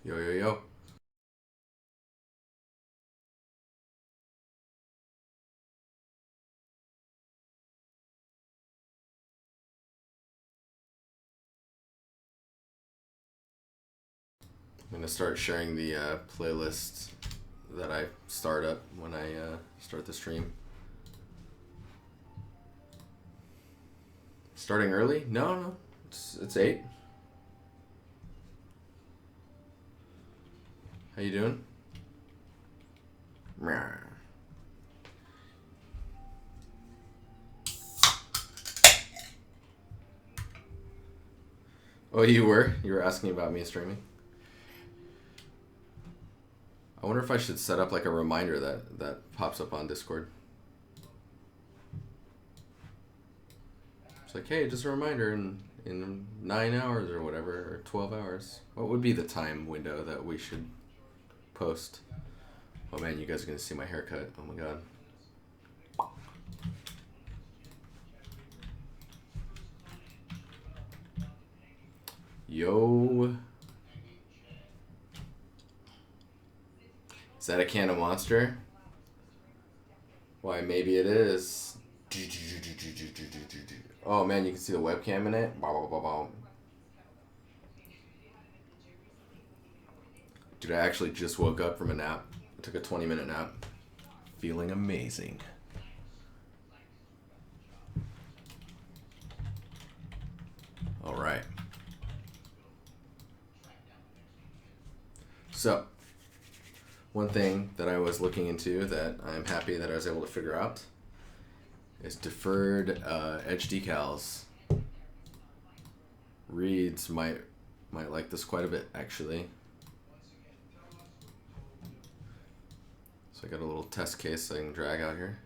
Yo, yo, yo. I'm going to start sharing the playlist that I start up when I start the stream. Starting early? No, no. It's 8. How you doing? Oh, you were? You were asking about me streaming? I wonder if I should set up like a reminder that pops up on Discord. It's like, hey, just a reminder in 9 hours or whatever, or 12 hours. What would be the time window that we should post? Oh man, you guys are going to see my haircut. Oh my god. Yo. Is that a can of Monster? Why, maybe it is. Oh man, you can see the webcam in it. Dude, I actually just woke up from a nap. I took a 20-minute nap. Feeling amazing. All right. So, one thing that I was looking into that I'm happy that I was able to figure out is deferred edge decals. Reeds might like this quite a bit, actually. So I got a little test case I can drag out here.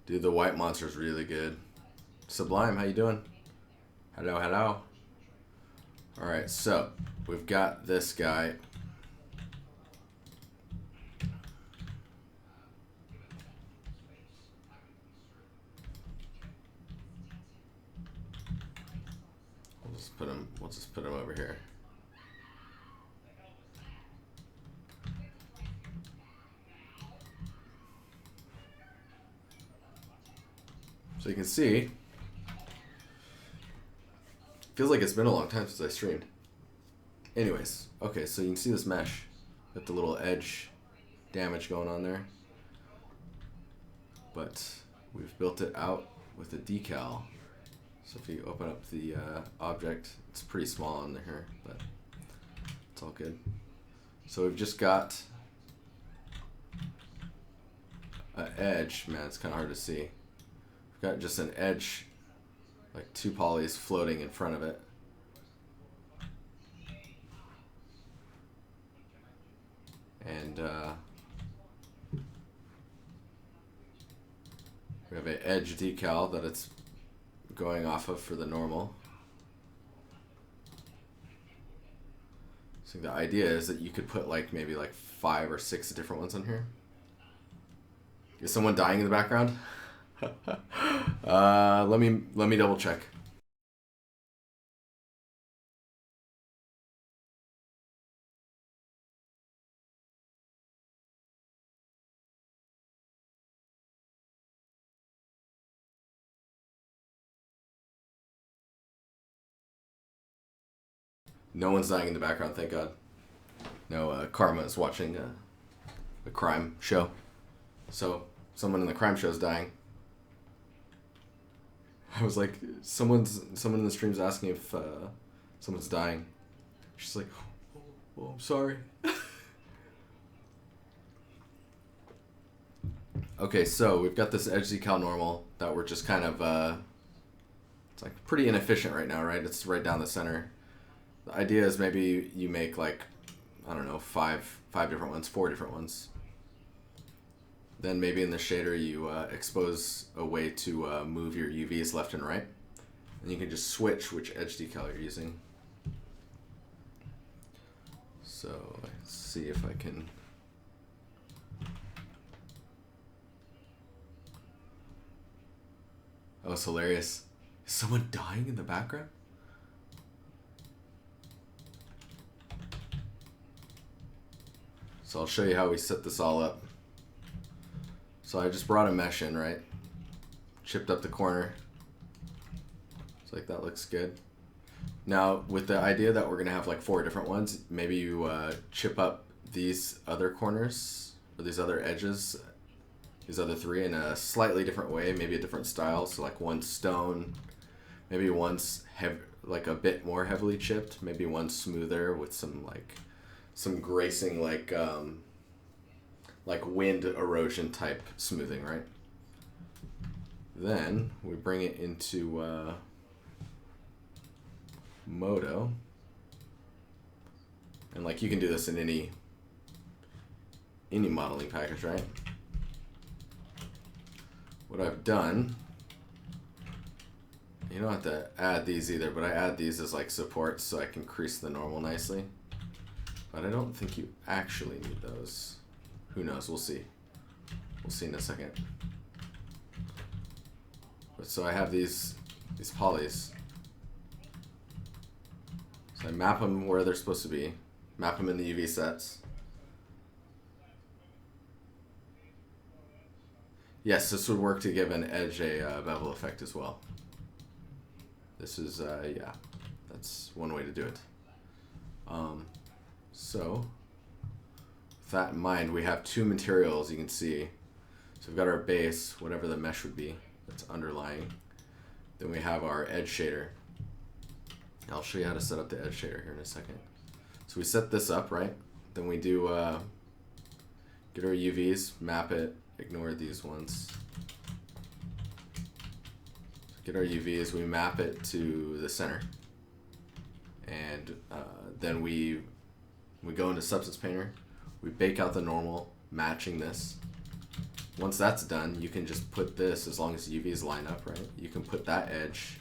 Dude, the white monster's really good. Sublime, how you doing? Hello, hello. All right, so we've got this guy. We'll just put him over here. So you can see, feels like it's been a long time since I streamed. Anyways, okay, so you can see this mesh. Got the little edge damage going on there. But we've built it out with a decal. So if you open up the object, it's pretty small in there, but it's all good. So we've just got an edge. Man, it's kind of hard to see. We've got just an edge, like 2 polys floating in front of it. And we have an edge decal that it's going off of for the normal. So the idea is that you could put like maybe like 5 or 6 different ones on here. Is someone dying in the background? Let me double check. No one's dying in the background, thank God. No, Karma is watching a crime show. So, someone in the crime show is dying. I was like, someone in the stream's asking if someone's dying. She's like, oh, I'm sorry. Okay, so we've got this edge decal normal that we're just kind of, it's like pretty inefficient right now, right? It's right down the center. The idea is maybe you make like, I don't know, five different ones, 4 different ones. Then maybe in the shader you expose a way to move your UVs left and right. And you can just switch which edge decal you're using. So let's see if I can... Oh, it's hilarious. Is someone dying in the background? So I'll show you how we set this all up. So I just brought a mesh in, right? Chipped up the corner. It's like that looks good. Now with the idea that we're gonna have like 4 different ones, maybe you chip up these other corners or these other edges, these other 3 in a slightly different way, maybe a different style. So like one stone, maybe one's like a bit more heavily chipped, maybe one's smoother with some gracing like wind erosion type smoothing, right? Then we bring it into Modo, and like you can do this in any modeling package, right? What I've done, you don't have to add these either, but I add these as like supports so I can crease the normal nicely. But I don't think you actually need those. Who knows? We'll see. We'll see in a second. But so I have these polys. So I map them where they're supposed to be. Map them in the UV sets. Yes, this would work to give an edge a bevel effect as well. This is, yeah, that's one way to do it. So, with that in mind, we have 2 materials you can see. So we've got our base, whatever the mesh would be, that's underlying. Then we have our edge shader. I'll show you how to set up the edge shader here in a second. So we set this up, right? Then we do get our UVs, map it, ignore these ones. Get our UVs, we map it to the center. And then we go into Substance Painter, we bake out the normal, matching this. Once that's done, you can just put this, as long as the UVs line up, right? You can put that edge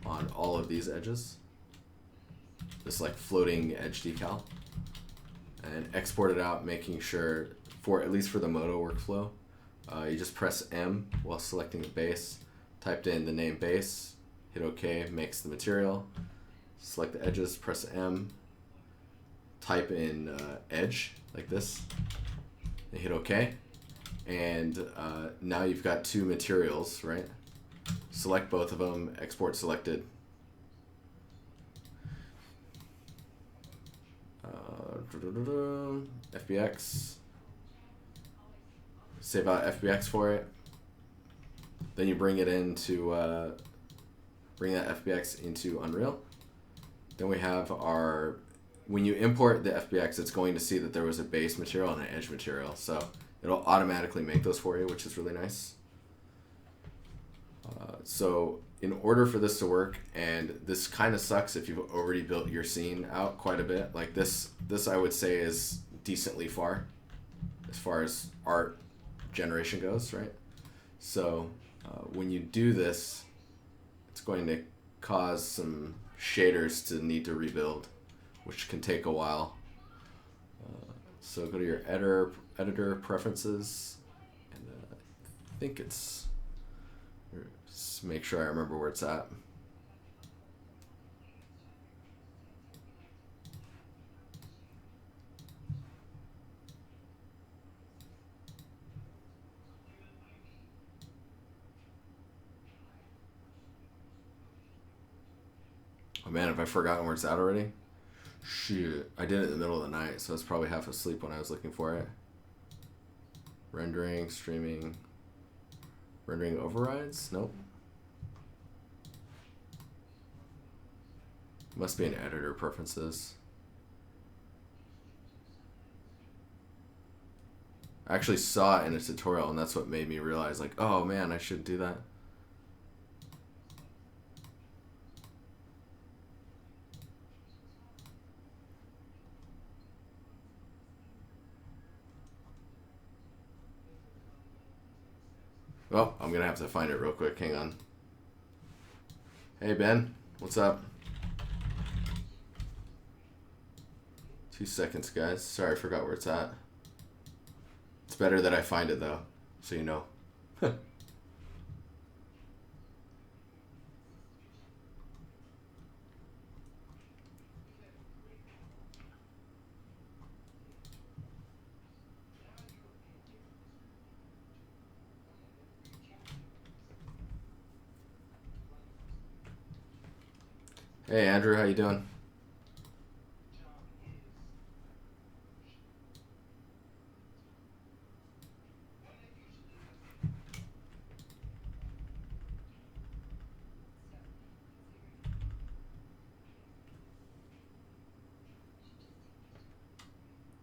on all of these edges. This like floating edge decal. And export it out, making sure, at least for the Modo workflow, you just press M while selecting the base, typed in the name base, hit OK, makes the material, select the edges, press M, type in edge, like this, and hit OK. And now you've got 2 materials, right? Select both of them, export selected. FBX. Save out FBX for it. Then you bring it into, bring that FBX into Unreal. Then we have our, when you import the FBX, it's going to see that there was a base material and an edge material. So it'll automatically make those for you, which is really nice. So in order for this to work, and this kind of sucks if you've already built your scene out quite a bit, like this I would say is decently far as art generation goes, right? So when you do this, it's going to cause some shaders to need to rebuild, which can take a while. So go to your editor preferences, and I think it's, just make sure I remember where it's at. Oh man, have I forgotten where it's at already? Shoot, I did it in the middle of the night, so I was probably half asleep when I was looking for it. Rendering, streaming, rendering overrides? Nope. Must be in editor preferences. I actually saw it in a tutorial, and that's what made me realize, like, oh man, I should do that. Well, I'm gonna have to find it real quick. Hang on. Hey Ben, what's up? 2 seconds, guys. Sorry, I forgot where it's at. It's better that I find it though, so you know. Hey Andrew, how you doing?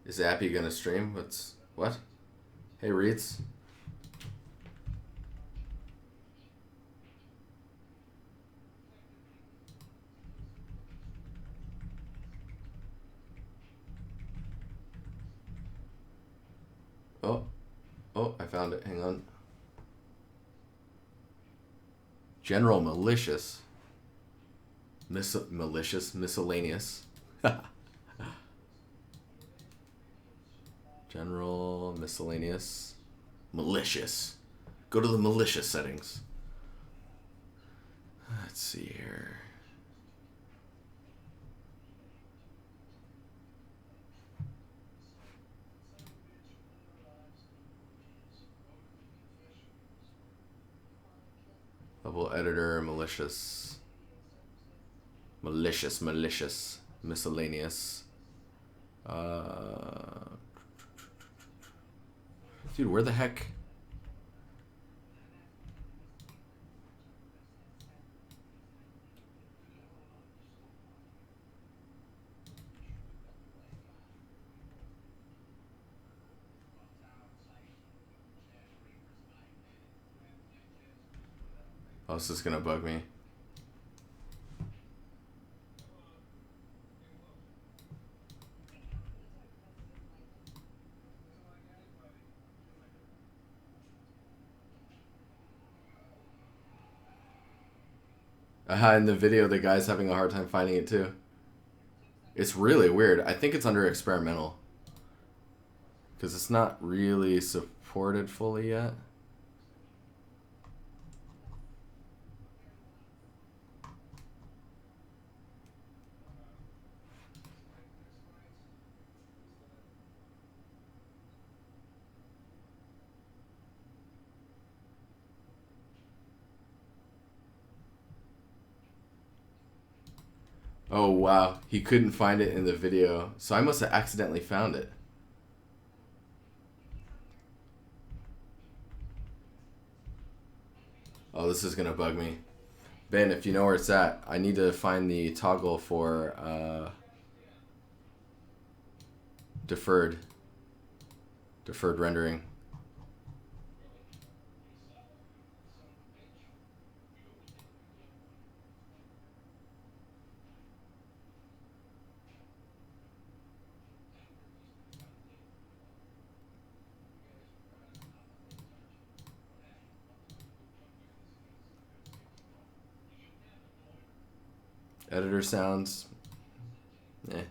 Is Appy gonna stream? What? Hey Reeds. Oh, I found it. Hang on. General malicious. Miscellaneous. General miscellaneous. Malicious. Go to the malicious settings. Let's see here. Level editor, malicious. Malicious. Miscellaneous. Dude, where the heck? Oh, this is gonna bug me. In the video, the guy's having a hard time finding it too. It's really weird. I think it's under experimental. Because it's not really supported fully yet. Oh wow, he couldn't find it in the video. So I must have accidentally found it. Oh, this is gonna bug me. Ben, if you know where it's at, I need to find the toggle for deferred rendering. Editor sounds. Eh.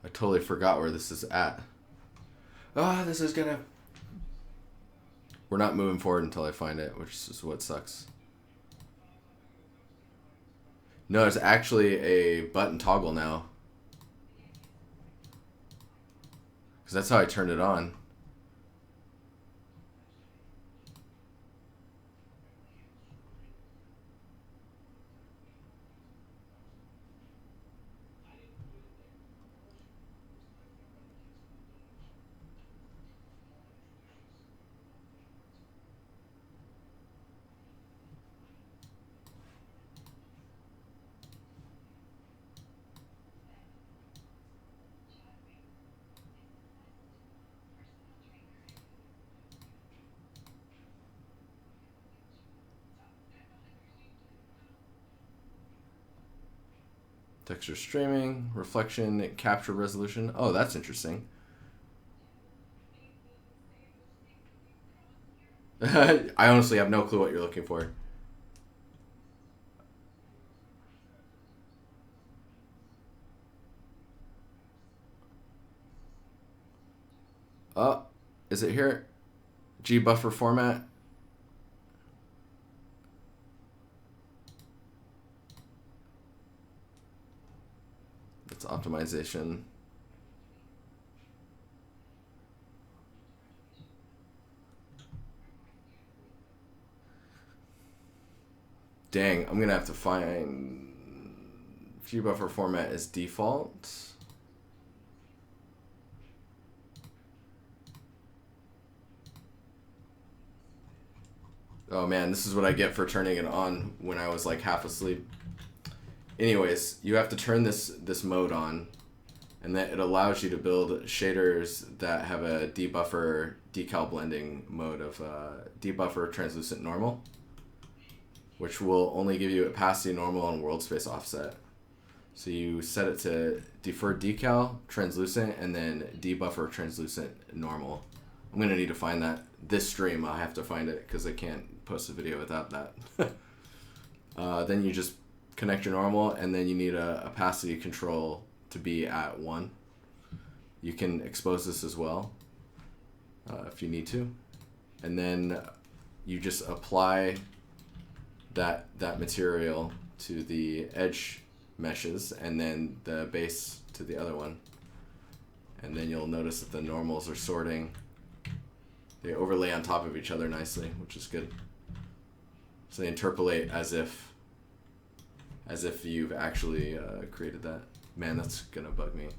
I totally forgot where this is at. Ah, this is gonna... We're not moving forward until I find it, which is what sucks. No, it's actually a button toggle now. Because that's how I turned it on. Texture streaming, reflection, capture resolution. Oh, that's interesting. I honestly have no clue what you're looking for. Oh, is it here? G buffer format. It's optimization. Dang, I'm gonna have to find view buffer format as default. Oh man, this is what I get for turning it on when I was like half asleep. Anyways, you have to turn this mode on, and then it allows you to build shaders that have a debuffer decal blending mode of debuffer translucent normal, which will only give you opacity normal and world space offset. So you set it to defer decal translucent and then debuffer translucent normal. I'm gonna need to find that this stream. I'll have to find it because I can't post a video without that. Then you just connect your normal, and then you need a opacity control to be at 1. You can expose this as well if you need to, and then you just apply that material to the edge meshes and then the base to the other one, and then you'll notice that the normals are sorting. They overlay on top of each other nicely, which is good. So they interpolate as if you've actually created that. Man, that's gonna bug me.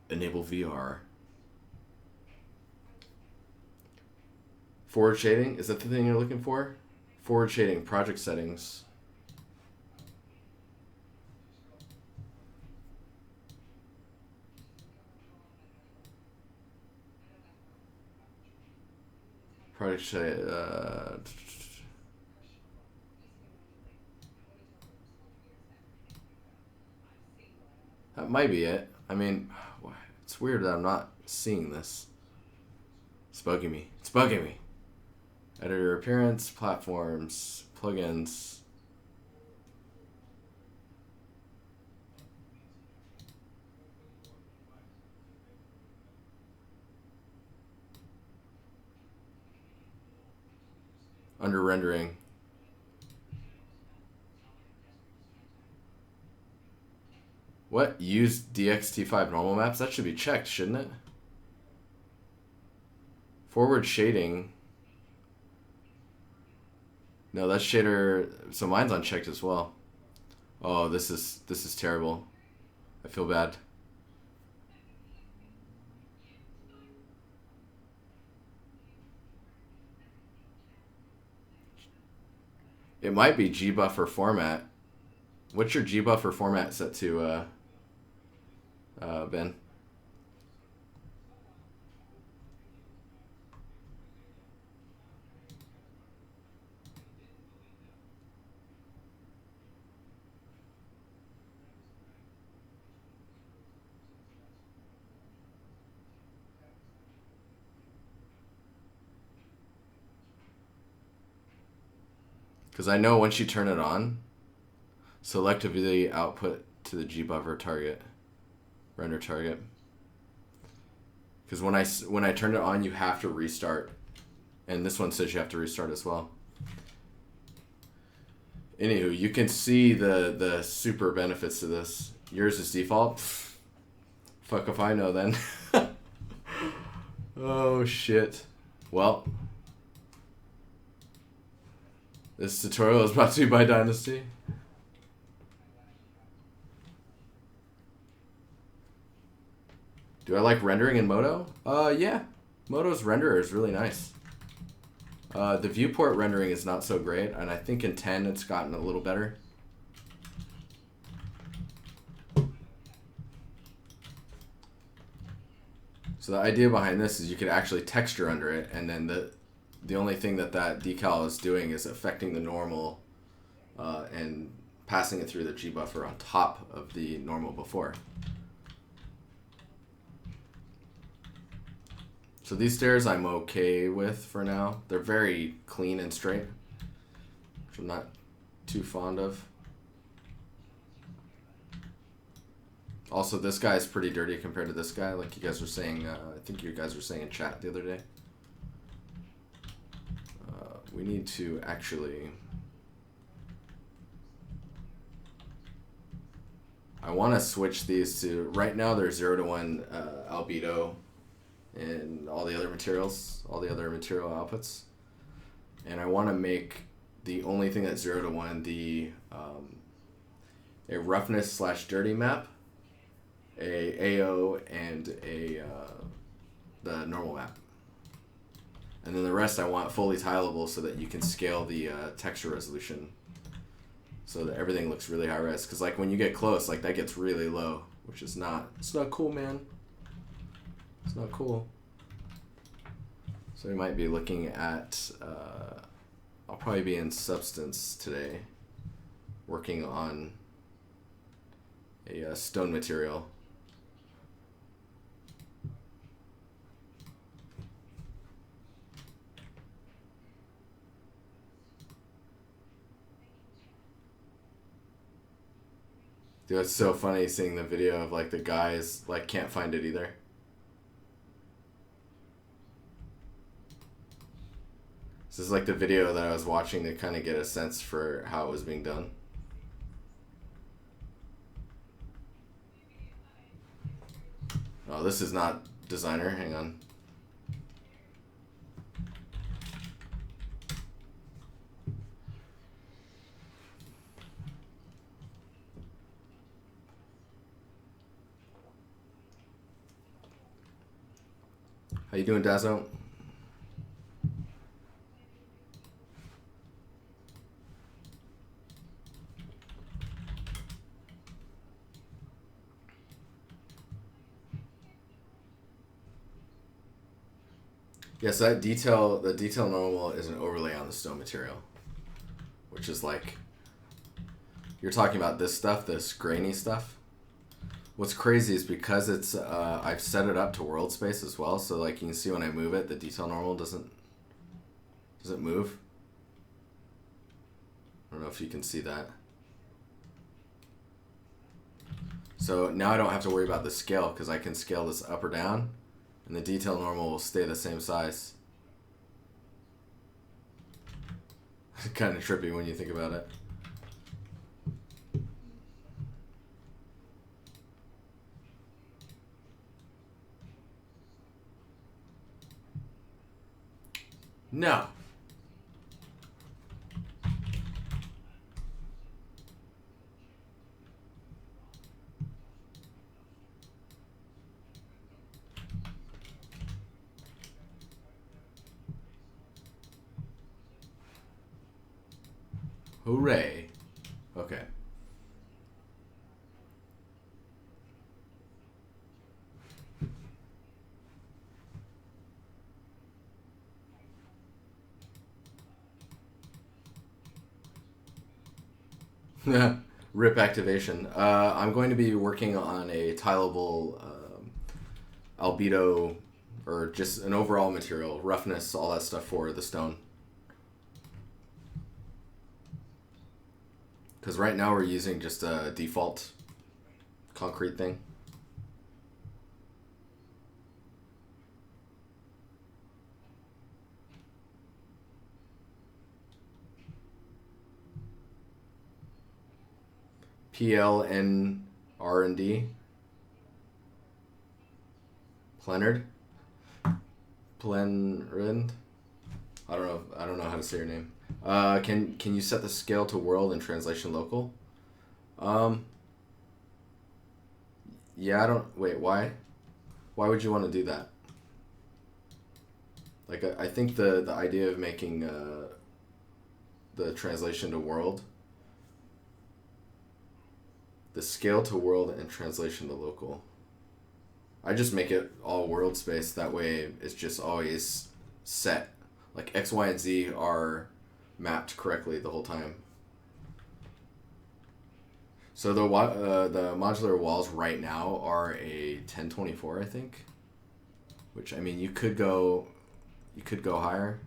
Enable VR. Forward shading, is that the thing you're looking for? Forward shading, project settings. Project shading, that might be it. I mean, it's weird that I'm not seeing this. It's bugging me. It's bugging me. Editor appearance, platforms, plugins. Under rendering. What? Use DXT5 normal maps? That should be checked, shouldn't it? Forward shading. No, that's shader. So mine's unchecked as well. Oh, this is terrible. I feel bad. It might be gbuffer format. What's your gbuffer format set to, Ben? Because I know once you turn it on, selectively output to the gbuffer target, render target. Because when I turn it on, you have to restart, and this one says you have to restart as well. Anywho, you can see the super benefits to this. Yours is default. Fuck if I know then. Oh shit. Well, this tutorial is brought to you by DiNusty. Do I like rendering in Moto? Yeah. Moto's renderer is really nice. The viewport rendering is not so great, and I think in 10 it's gotten a little better. So the idea behind this is you could actually texture under it, and then the only thing that decal is doing is affecting the normal and passing it through the gbuffer on top of the normal before. So these stairs I'm okay with for now. They're very clean and straight, which I'm not too fond of. Also, this guy is pretty dirty compared to this guy, like you guys were saying. I think you guys were saying in chat the other day. We need to actually I want to switch these to, right now they're 0 to 1 albedo in all the other materials, all the other material outputs. And I want to make the only thing that's 0 to 1 the a roughness / dirty map, a AO, and a the normal map. And then the rest I want fully tileable so that you can scale the texture resolution so that everything looks really high res. Because like when you get close, like that gets really low, which is not, it's not cool, man. It's not cool. So we might be looking at, I'll probably be in Substance today, working on a stone material. Dude, it's so funny seeing the video of like the guys like can't find it either. This is like the video that I was watching to kind of get a sense for how it was being done. Oh, this is not designer. Hang on. How you doing, Dazzo? Yeah, so that detail, the detail normal is an overlay on the stone material, which is like, you're talking about this stuff, this grainy stuff. What's crazy is because it's, I've set it up to world space as well, so like you can see when I move it, the detail normal doesn't move. I don't know if you can see that. So now I don't have to worry about the scale because I can scale this up or down and the detail normal will stay the same size. Kind of trippy when you think about it. No. Hooray. Okay. Rip activation. I'm going to be working on a tileable albedo, or just an overall material, roughness, all that stuff for the stone. Because right now we're using just a default concrete thing. PLNR&D. Plenard. Plenrind. I don't know how to say your name. Can you set the scale to world and translation local? Yeah, I don't. Wait, why? Why would you want to do that? Like, I think the idea of making the translation to world, the scale to world and translation to local. I just make it all world space. That way, it's just always set. Like X, Y, and Z are mapped correctly the whole time. So the modular walls right now are a 1024, I think. Which, I mean, you could go higher.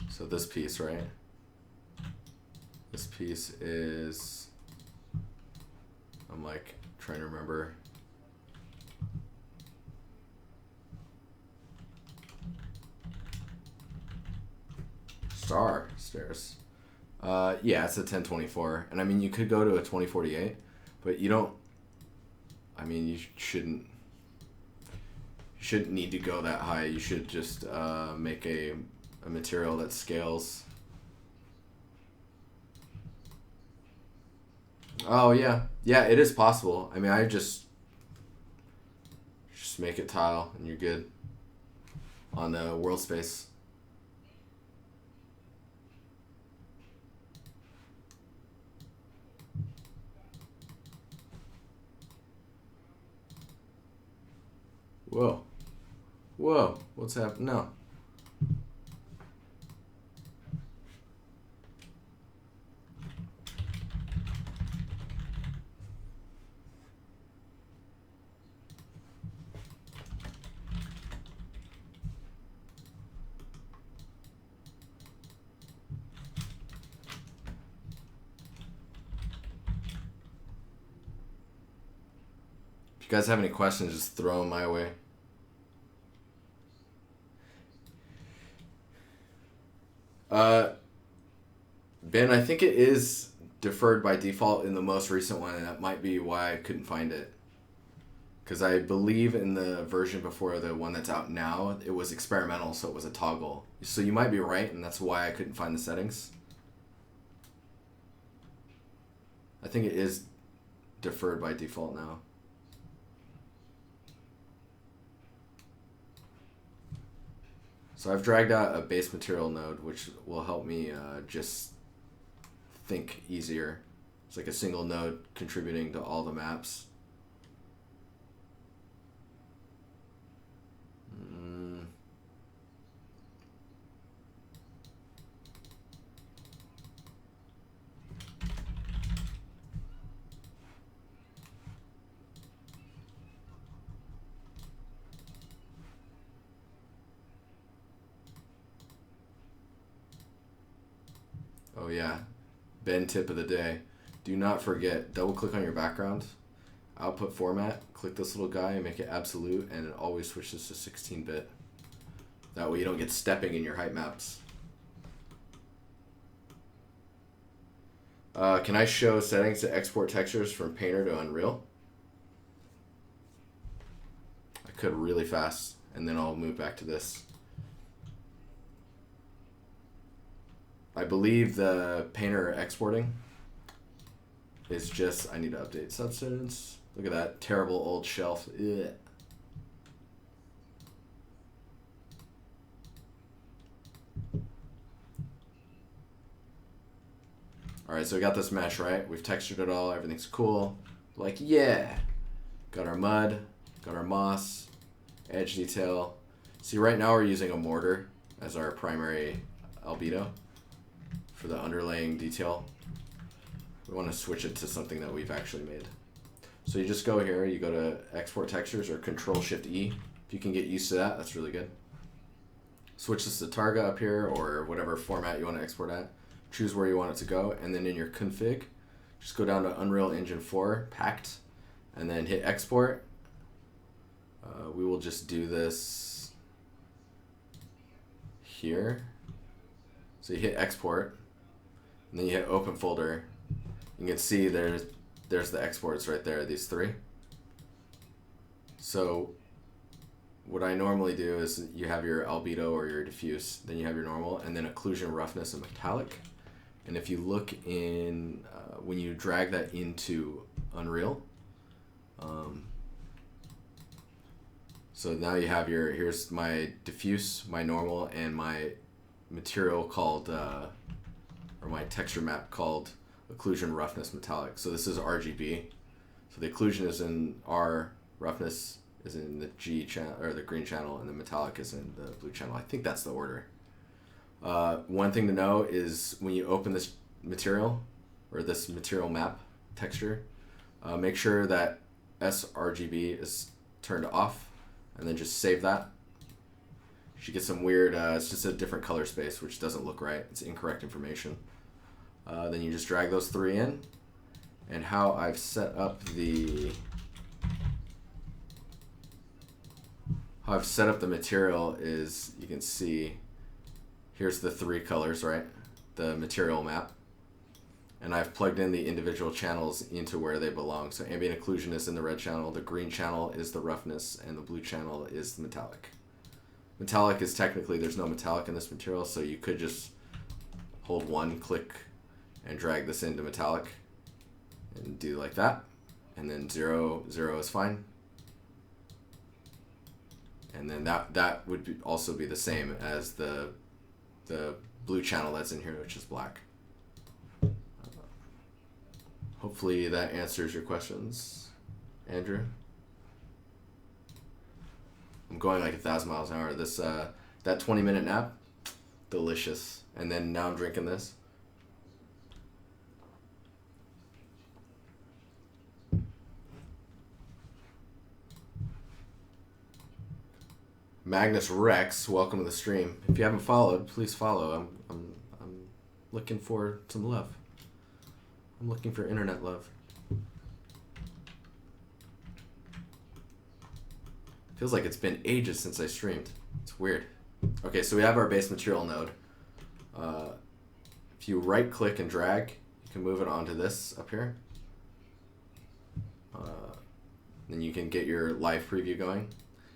So this piece, right? This piece is I'm like trying to remember. Stairs. Yeah, it's a 1024, and I mean you could go to a 2048, but you don't. I mean you shouldn't need to go that high. You should just make a material that scales. Oh yeah, it is possible. I mean I just make it tile and you're good on the world space. Whoa. Whoa. What's happening? No. If you guys have any questions, just throw them my way. Ben, I think it is deferred by default in the most recent one, and that might be why I couldn't find it. Because I believe in the version before the one that's out now, it was experimental, so it was a toggle. So you might be right, and that's why I couldn't find the settings. I think it is deferred by default now. So I've dragged out a base material node, which will help me just think easier. It's like a single node contributing to all the maps. Oh yeah, Ben tip of the day. Do not forget, double click on your background, output format, click this little guy and make it absolute, and it always switches to 16-bit. That way you don't get stepping in your height maps. Can I show settings to export textures from Painter to Unreal? I could really fast, and then I'll move back to this. I believe the Painter exporting is just, I need to update substance. Look at that terrible old shelf. Ugh. All right, so we got this mesh, right? We've textured it all, everything's cool. Like, yeah. Got our mud, got our moss, edge detail. See, right now we're using a mortar as our primary albedo for the underlaying detail. We want to switch it to something that we've actually made. So you just go here, you go to export textures or Control-Shift-E. If you can get used to that, that's really good. Switch this to Targa up here or whatever format you want to export at. Choose where you want it to go, and then in your config, just go down to Unreal Engine 4, packed, and then hit export. We will just do this here. So you hit export, and then you hit open folder. You can see there's the exports right there, these three. So what I normally do is you have your albedo or your diffuse, then you have your normal, and then occlusion, roughness, and metallic. And if you look in, when you drag that into Unreal, so now you have your, here's my diffuse, my normal, and my material called, or my texture map called occlusion, roughness, metallic. So this is RGB. So the occlusion is in R, roughness is in the G channel, or the green channel, and the metallic is in the blue channel. I think that's the order. One thing to know is when you open this material, or this material map texture, make sure that SRGB is turned off, and then just save that. You should get some weird, it's just a different color space, which doesn't look right. It's incorrect information. Then you just drag those three in, And how I've set up the material is, you can see here's the 3 colors, right? The material map. And I've plugged in the individual channels into where they belong. So ambient occlusion is in the red channel, the green channel is the roughness, and the blue channel is the metallic. Metallic is technically, there's no metallic in this material, so you could just hold 1, click, and drag this into metallic, and do like that. And then 0, 0 is fine. And then that would also be the same as the blue channel that's in here, which is black. Hopefully that answers your questions, Andrew. I'm going like 1,000 miles an hour. This that 20-minute nap, delicious. And then now I'm drinking this. Magnus Rex, welcome to the stream. If you haven't followed, please follow. I'm looking for some love. I'm looking for internet love. Feels like it's been ages since I streamed. It's weird. Okay, so we have our base material node. If you right click and drag, you can move it onto this up here. Then you can get your live preview going.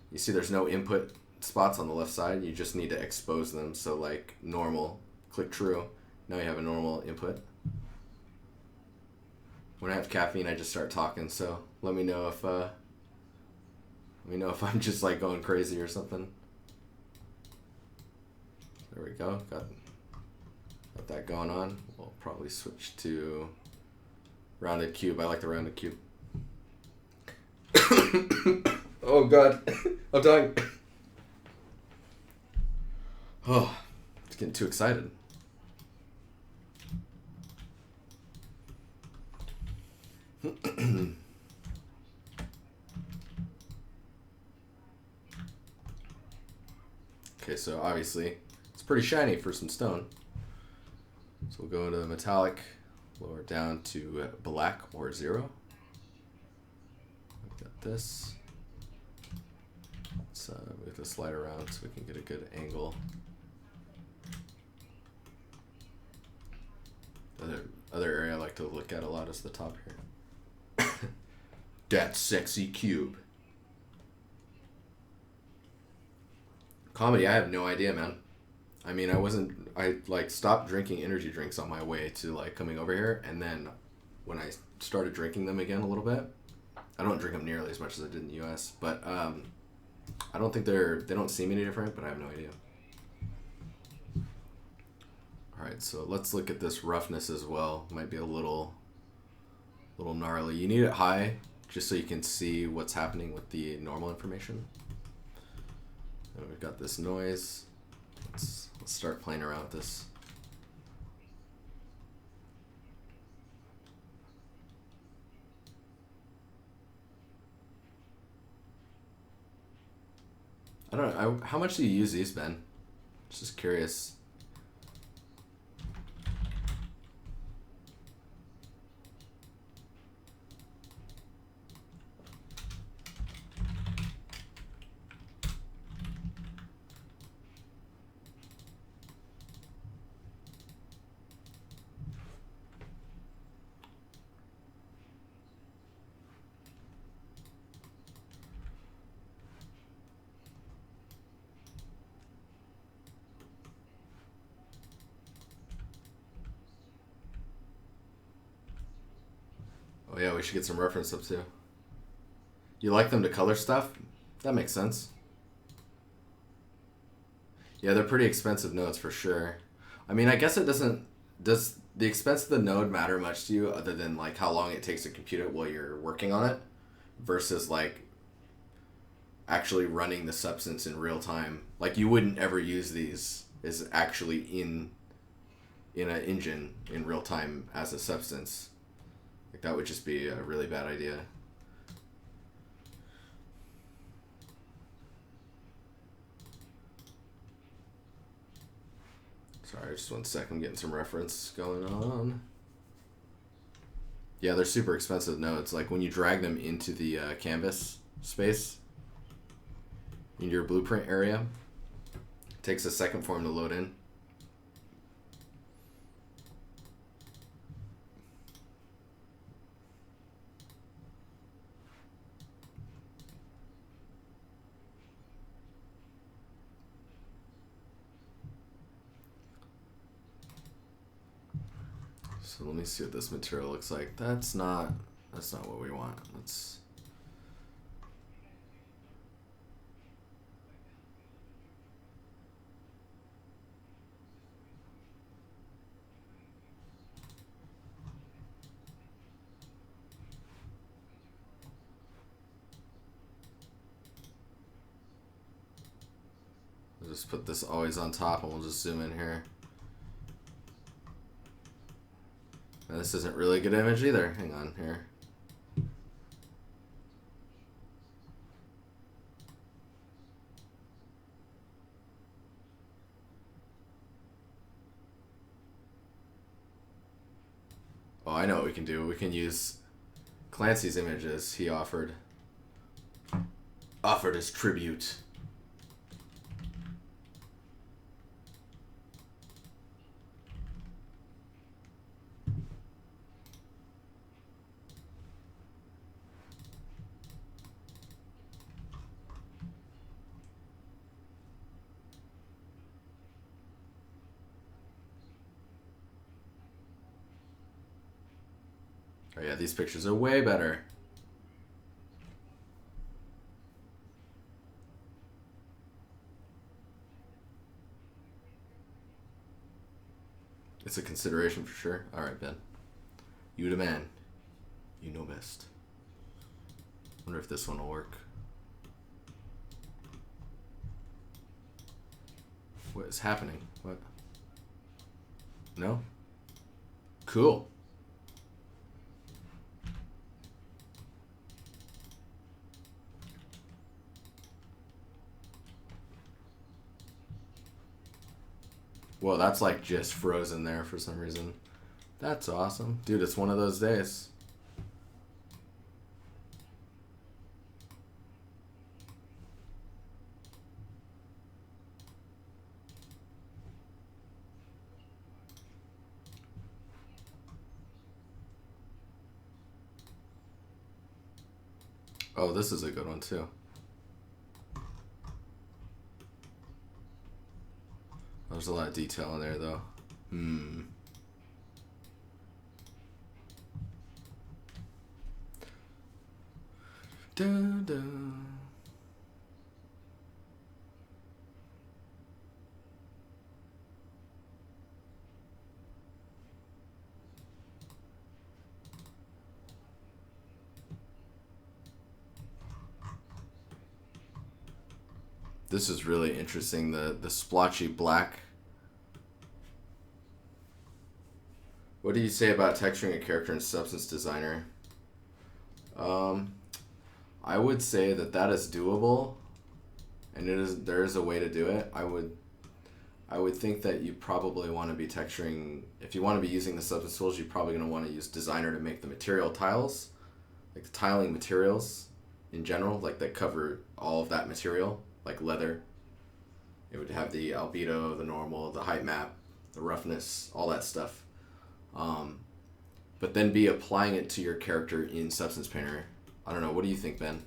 You see there's no input spots on the left side. You just need to expose them. So like normal, click true. Now you have a normal input. When I have caffeine, I just start talking. So let me know if I'm just like going crazy or something. There we go. Got that going on. We'll probably switch to rounded cube. I like the rounded cube. Oh God, I'm dying. Oh, it's getting too excited. Okay, so obviously it's pretty shiny for some stone. So we'll go into the metallic, lower down to black or 0. We've got this. Let's move the slide around so we can get a good angle. Other area I like to look at a lot is the top here. That sexy cube. Comedy, I have no idea, man. I mean, I like stopped drinking energy drinks on my way to like coming over here, and then when I started drinking them again a little bit, I don't drink them nearly as much as I did in the US, but I don't think they don't seem any different, but I have no idea. Alright, so let's look at this roughness as well. Might be a little gnarly. You need it high just so you can see what's happening with the normal information. And we've got this noise. Let's start playing around with this. I don't know. How much do you use these, Ben? Just curious. Oh yeah, we should get some reference up too. You like them to color stuff? That makes sense. Yeah, they're pretty expensive nodes for sure. I mean, I guess it doesn't... Does the expense of the node matter much to you other than like how long it takes to compute it while you're working on it versus like actually running the substance in real time? Like you wouldn't ever use these as actually in an engine in real time as a substance. Like that would just be a really bad idea. Sorry, just 1 second. I'm getting some reference going on. Yeah, they're super expensive nodes. Like when you drag them into the canvas space in your blueprint area, it takes a second for them to load in. So let me see what this material looks like. That's not what we want. Let's just put this always on top and we'll just zoom in here. Now, this isn't really a good image either. Hang on here. Oh, I know what we can do. We can use Clancy's images he offered as tribute. Oh yeah, these pictures are way better. It's a consideration for sure. All right, Ben. You the man. You know best. Wonder if this one will work. What is happening? What? No? Cool. Well, that's like just frozen there for some reason. That's awesome. Dude, it's one of those days. Oh, this is a good one too. There's a lot of detail in there though. Dun, dun. This is really interesting, the splotchy black. What do you say about texturing a character in Substance Designer? I would say that is doable, and there is a way to do it. I would think that you probably want to be texturing, if you want to be using the Substance tools, you're probably going to want to use Designer to make the material tiles, like the tiling materials in general, like that cover all of that material, like leather. It would have the albedo, the normal, the height map, the roughness, all that stuff. But then be applying it to your character in Substance Painter. I don't know. What do you think, Ben?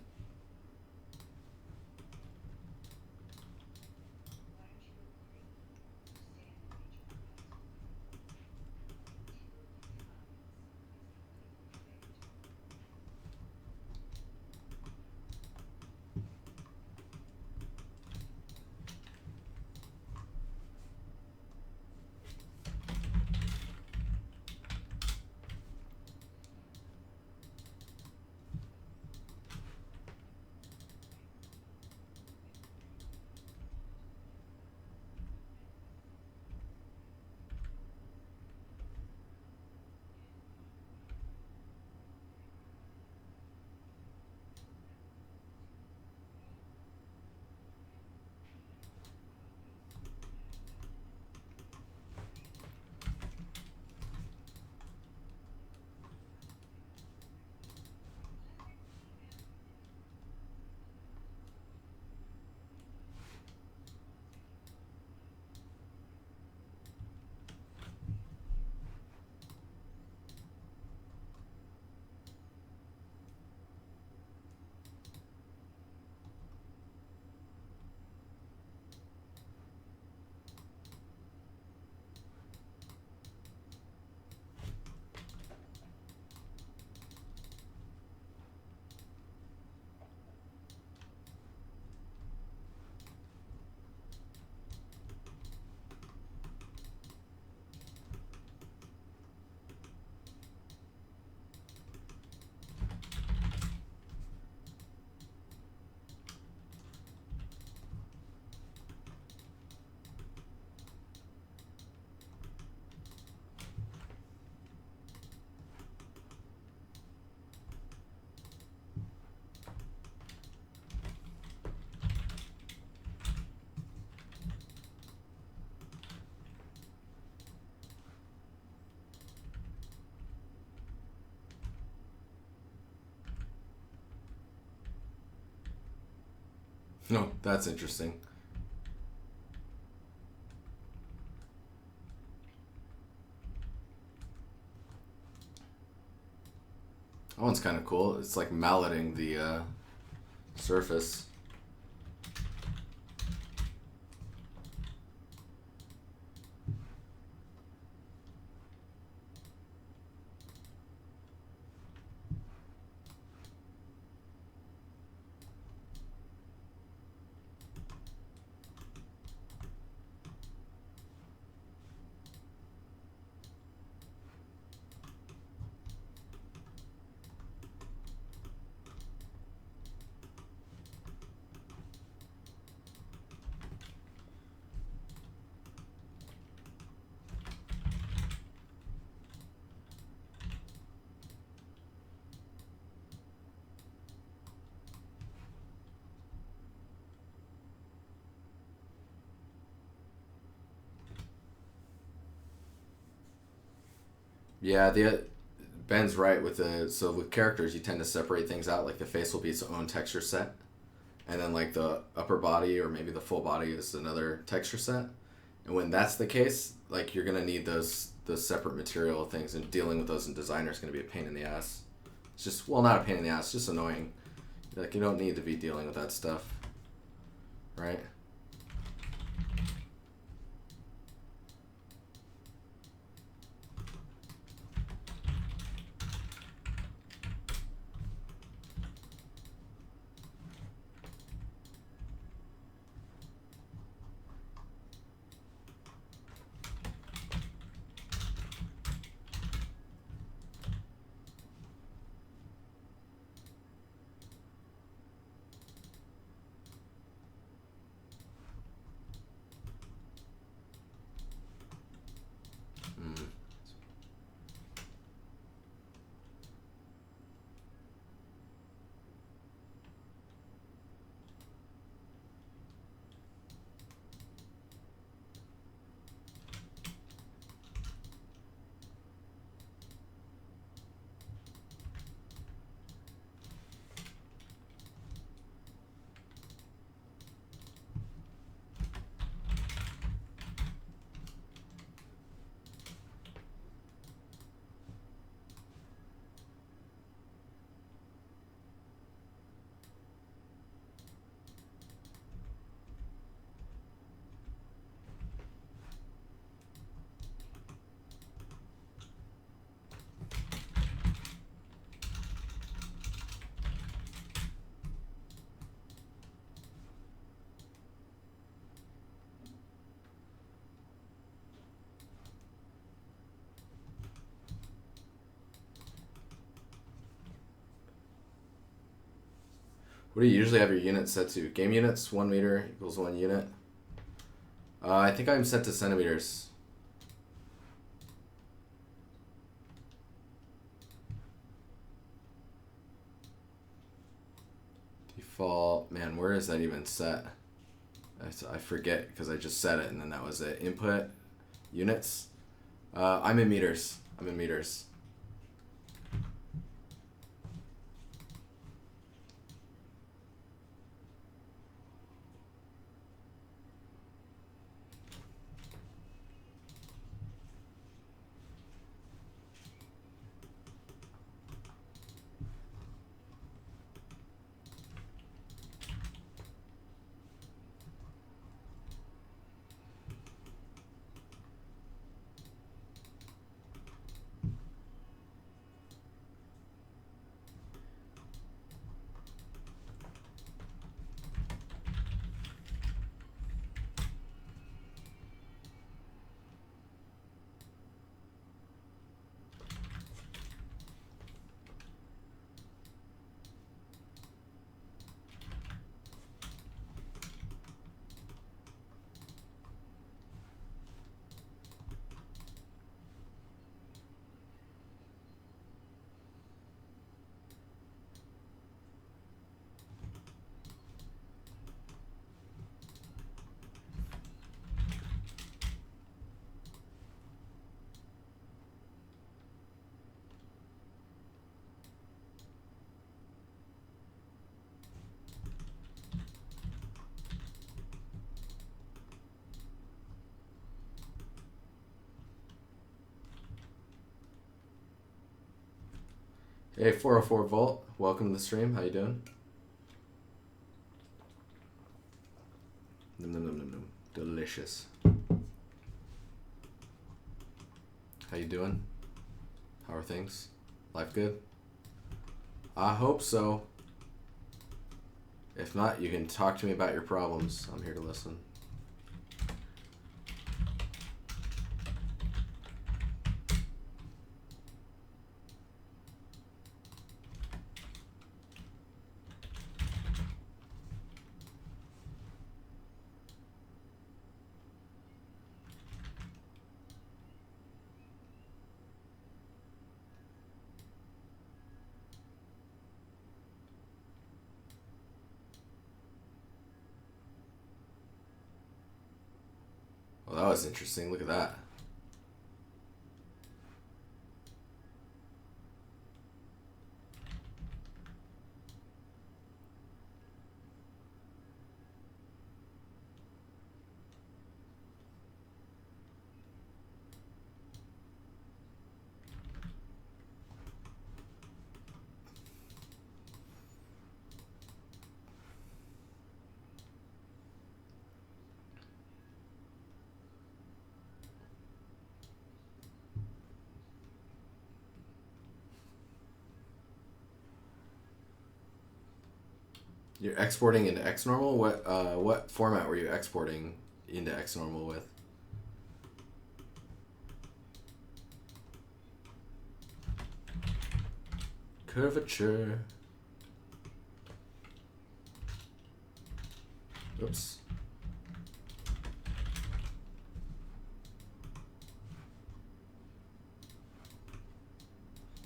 No, that's interesting. That one's kind of cool. It's like malleting the surface. Yeah, the Ben's right with with characters you tend to separate things out. Like the face will be its own texture set, and then like the upper body or maybe the full body is another texture set. And when that's the case, like you're gonna need those separate material things, and dealing with those in Designer is gonna be a pain in the ass. It's just, well, not a pain in the ass, it's just annoying. Like you don't need to be dealing with that stuff, right? Mm. What do you usually have your units set to? Game units, 1 meter equals 1 unit. I think I'm set to centimeters. Default, man, where is that even set? I forget because I just set it and then that was it. Input, units. I'm in meters. I'm in meters. Hey, 404 Volt, welcome to the stream. How you doing? Num, num, num, num, num. Delicious. How you doing? How are things? Life good? I hope so. If not, you can talk to me about your problems. I'm here to listen. Well, that was interesting. Look at that. You're exporting into XNormal? What format were you exporting into XNormal with? Curvature. Oops.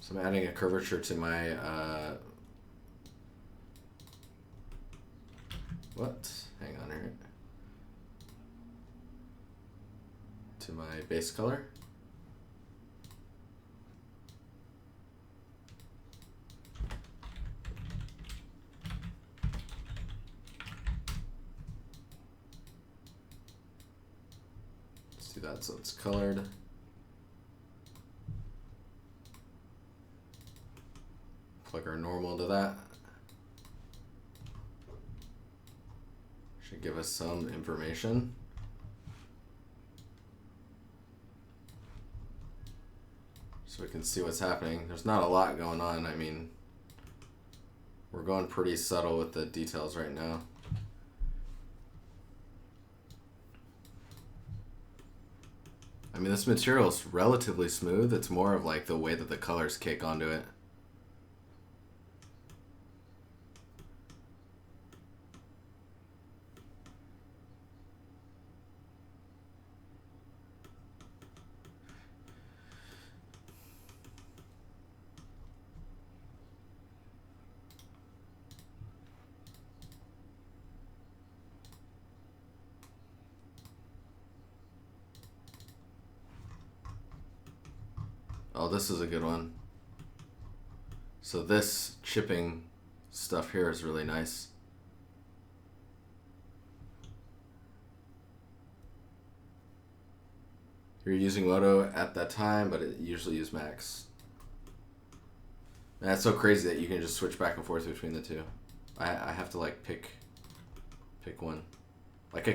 So I'm adding a curvature to my what? Hang on here. To my base color. Let's do that so it's colored. Plug our normal to that. Should give us some information. So we can see what's happening. There's not a lot going on. I mean, we're going pretty subtle with the details right now. I mean, this material is relatively smooth. It's more of like the way that the colors kick onto it. Oh, this is a good one. So this chipping stuff here is really nice. You're using Moto at that time, but it usually use Max. Man, that's so crazy that you can just switch back and forth between the two. I have to like pick one. Like I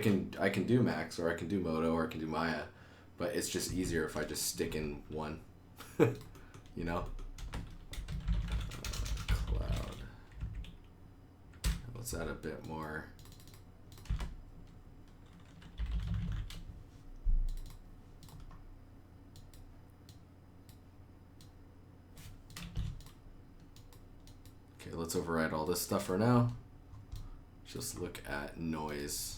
can do Max, or I can do Moto, or I can do Maya, but it's just easier if I just stick in one. You know? Cloud. Let's add a bit more. Okay, let's override all this stuff for now. Just look at noise.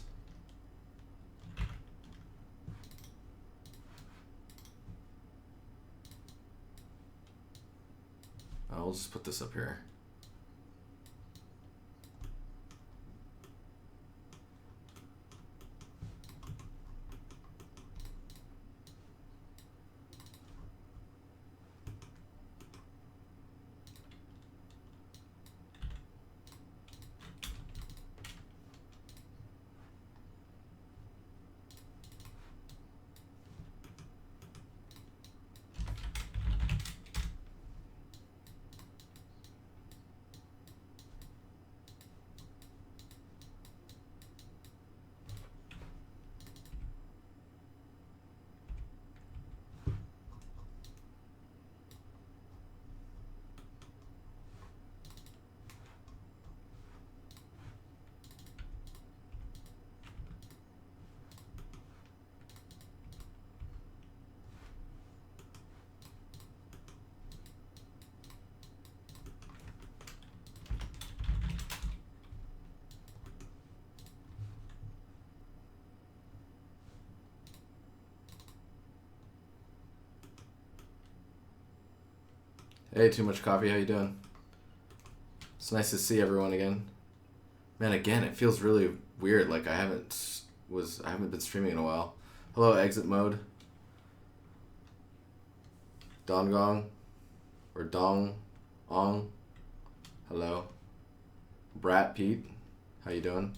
I'll just put this up here. Hey, Too Much Coffee, how you doing? It's nice to see everyone again. Man, again, it feels really weird. Like I haven't been streaming in a while. Hello, Exit Mode. Dongong or Dong Ong. Hello. Brat Pete, how you doing?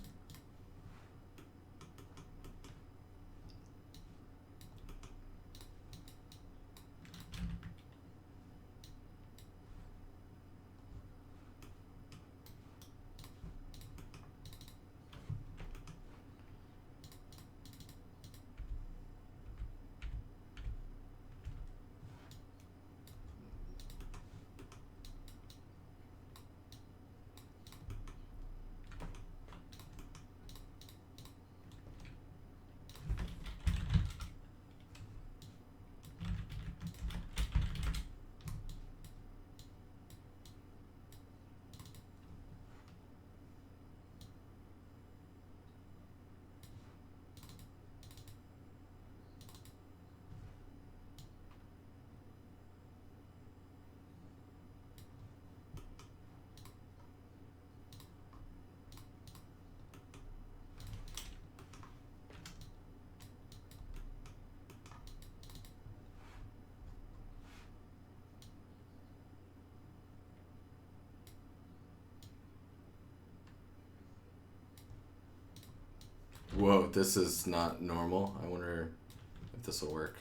Whoa, this is not normal. I wonder if this will work.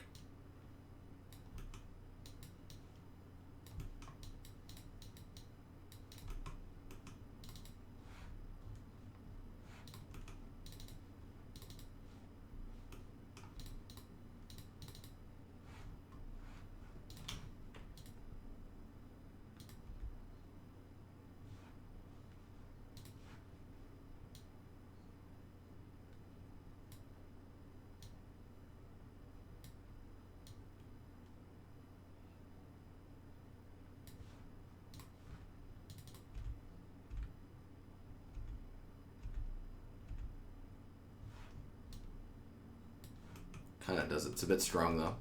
Kind of does. It's a bit strong though.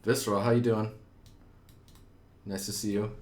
Visceral, how you doing? Nice to see you.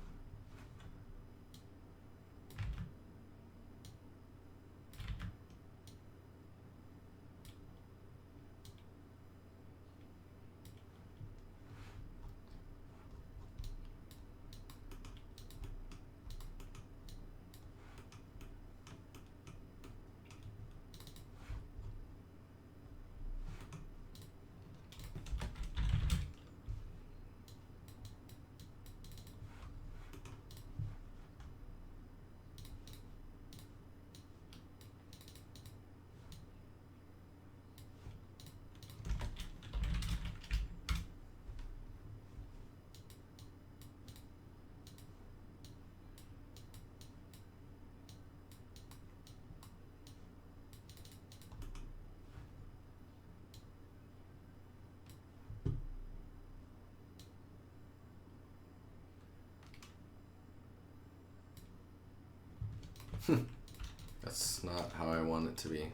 That's not how I want it to be. I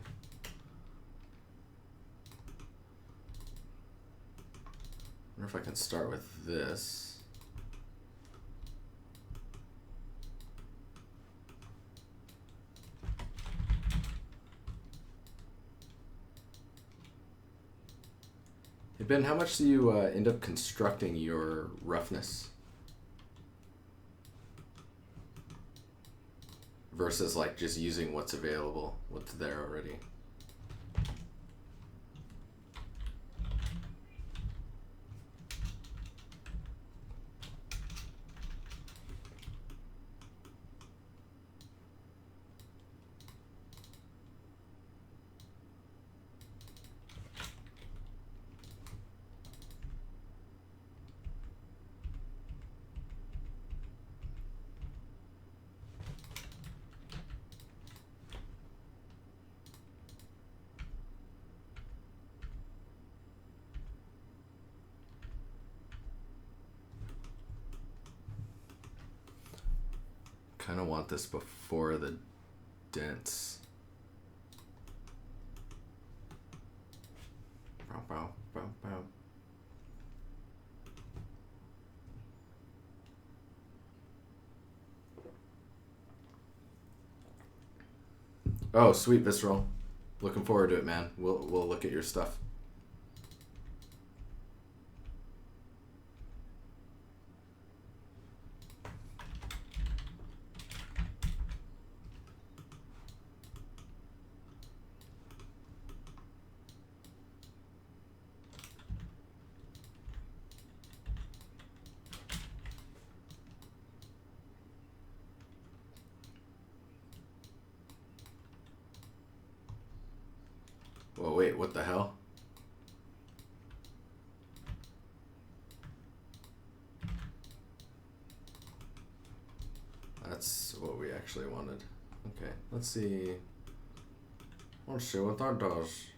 wonder if I can start with this. Hey Ben, how much do you end up constructing your roughness? Versus like just using what's available, what's there already. Kind of want this before the dents. Bow, bow, bow, bow. Oh, sweet, Visceral. Looking forward to it, man. We'll look at your stuff. Whoa, wait, what the hell? That's what we actually wanted. Okay, let's see. Let's see what that does.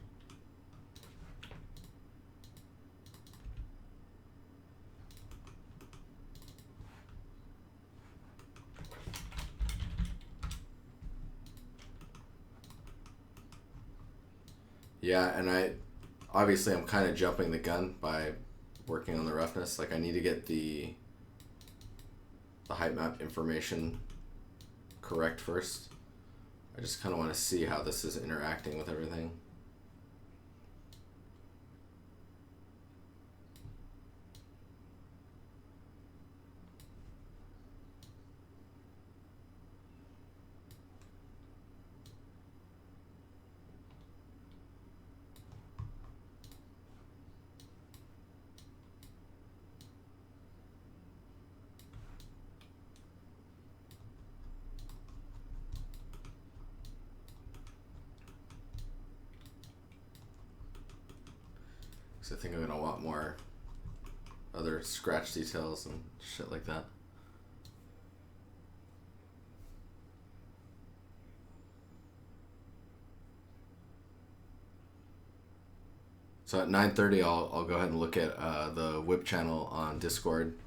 Yeah, and obviously I'm kind of jumping the gun by working on the roughness. Like I need to get the height map information correct first. I just kind of want to see how this is interacting with everything. I think I'm gonna want more other scratch details and shit like that. So at 9:30, I'll go ahead and look at the whip channel on Discord,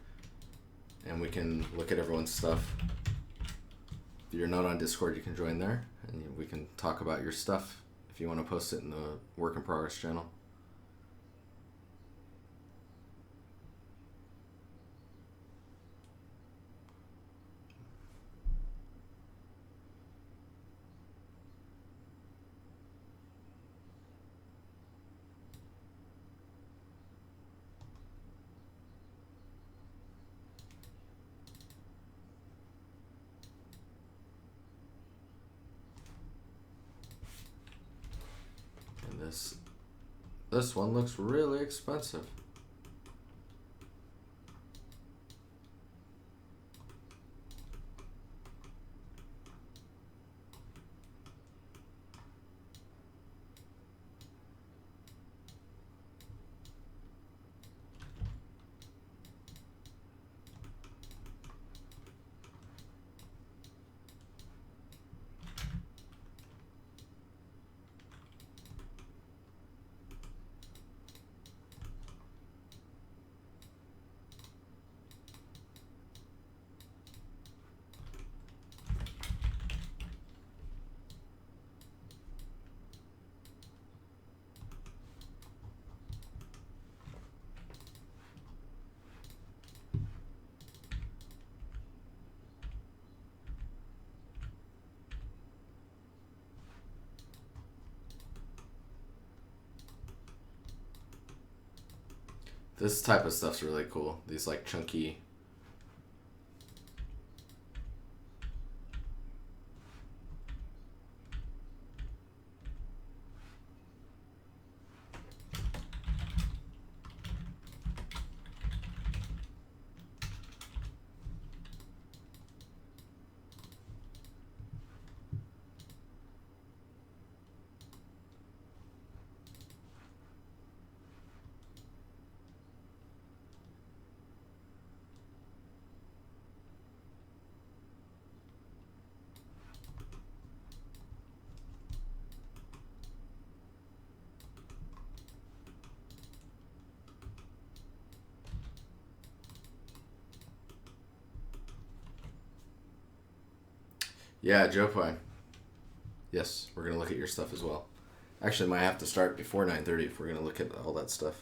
and we can look at everyone's stuff. If you're not on Discord, you can join there, and we can talk about your stuff if you want to post it in the work in progress channel. This one looks really expensive. This type of stuff's really cool. These like chunky. Yeah, Joe Pie. Yes, we're gonna look at your stuff as well. Actually, might have to start before 9:30 if we're gonna look at all that stuff.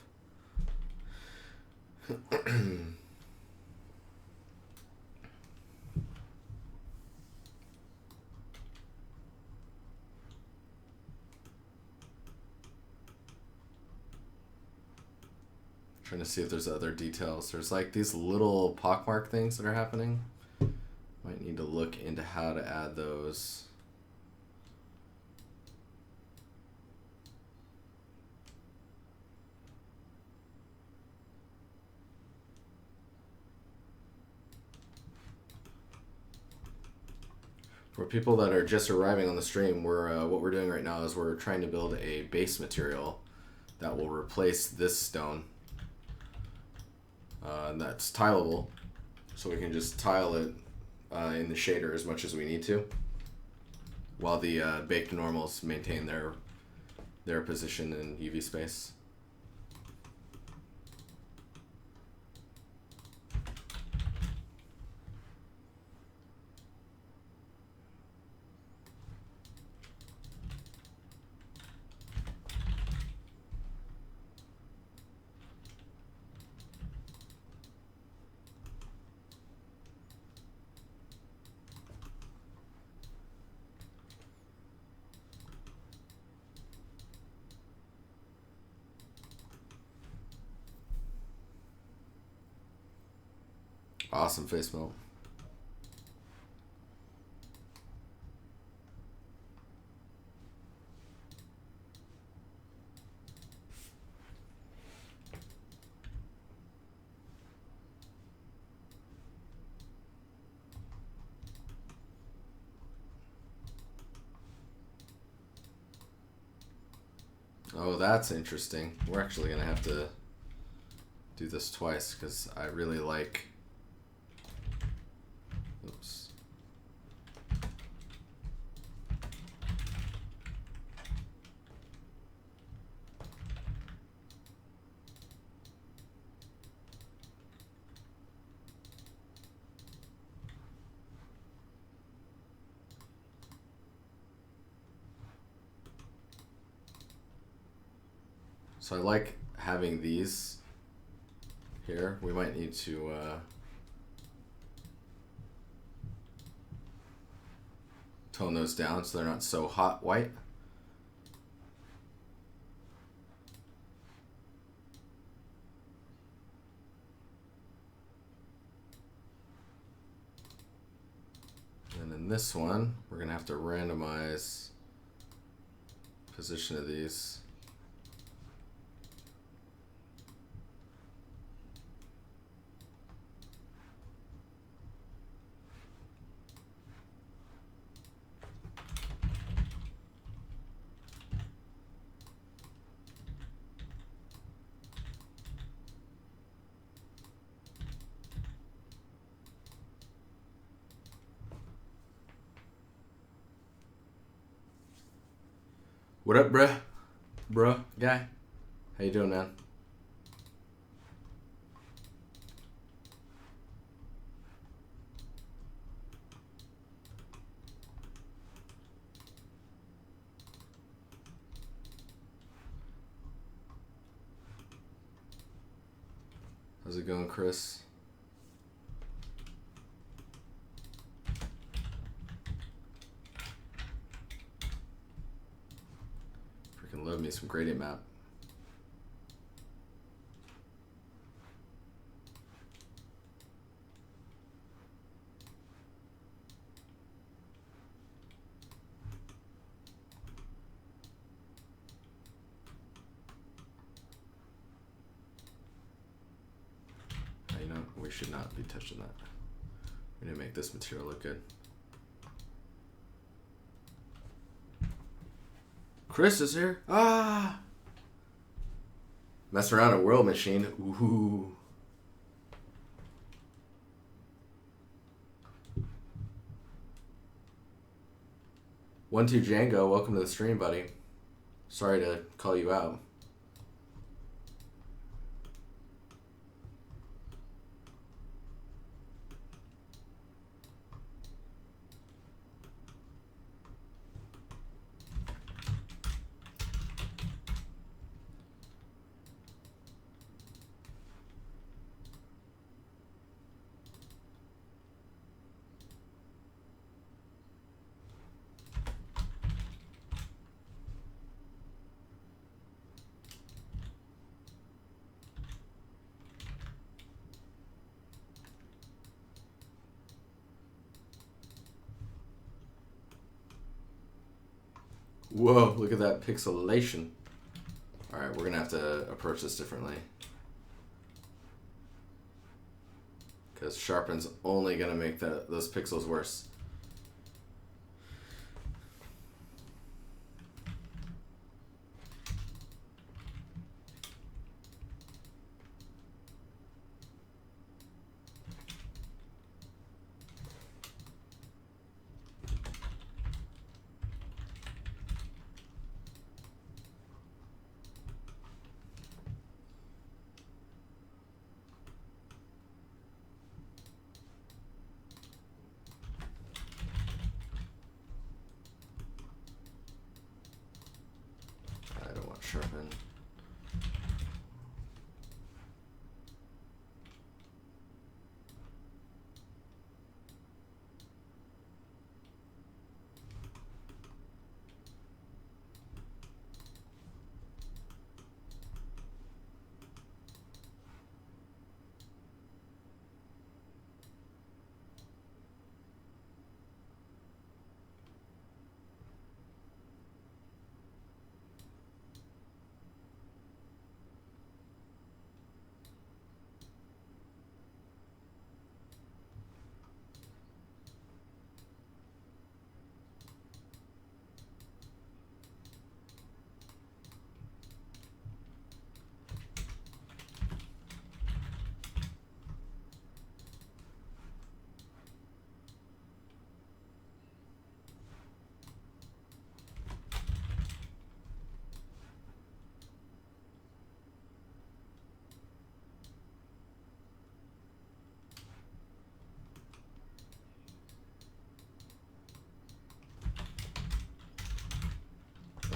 Trying to see if there's other details. There's like these little pockmark things that are happening. Might need to look into how to add those. For people that are just arriving on the stream, what we're doing right now is we're trying to build a base material that will replace this stone. And that's tileable, so we can just tile it in the shader as much as we need to, while the baked normals maintain their position in UV space. Awesome face melt. Oh, that's interesting. We're actually gonna have to do this twice because I really like. Oops. So I like having these here. We might need to tone those down so they're not so hot white. And in this one, we're gonna have to randomize position of these. What up, bruh? Bruh, guy? How you doing, man? How's it going, Chris? Freaking love me some gradient map. should not be touching that. We need to make this material look good. Chris is here. Ah! Mess around a world machine. Ooh. One two Django, welcome to the stream, buddy. Sorry to call you out. Whoa, look at that pixelation. Alright, we're gonna have to approach this differently. Because sharpen's only gonna make those pixels worse. Sharpen.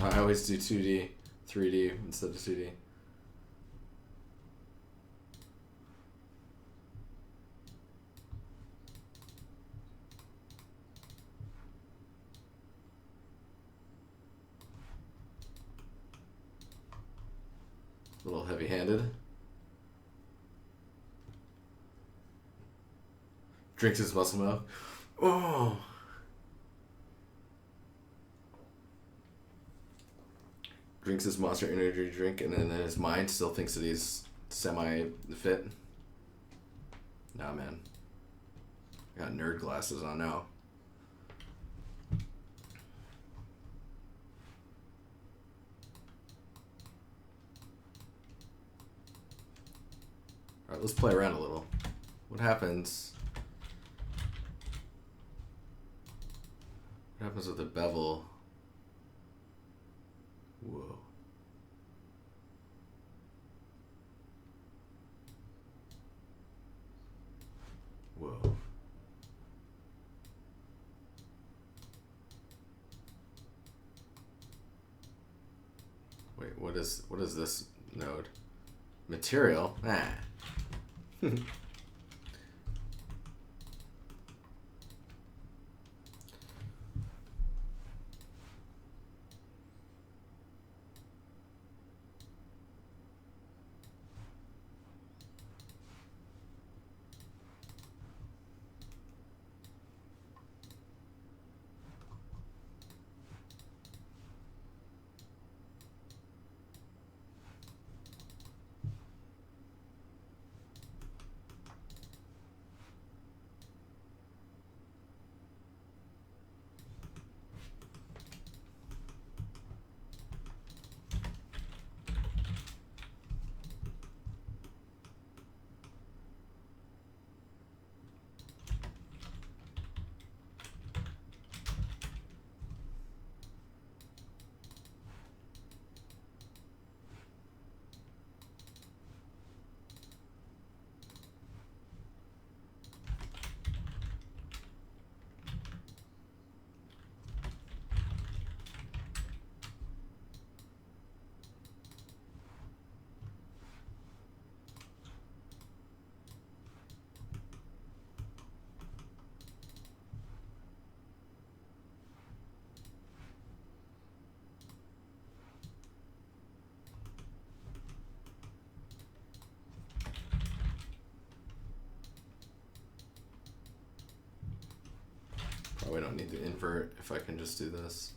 I always do 2D, 3D instead of 2D. A little heavy-handed. Drinks his muscle milk. Oh! Drinks his Monster Energy drink, and then in his mind still thinks that he's semi-fit. Nah, man. I got nerd glasses on now. Alright, let's play around a little. What happens? What happens with the bevel? Whoa. Whoa. Wait, what is this node? Material? Ah. Oh, we don't need to invert if I can just do this.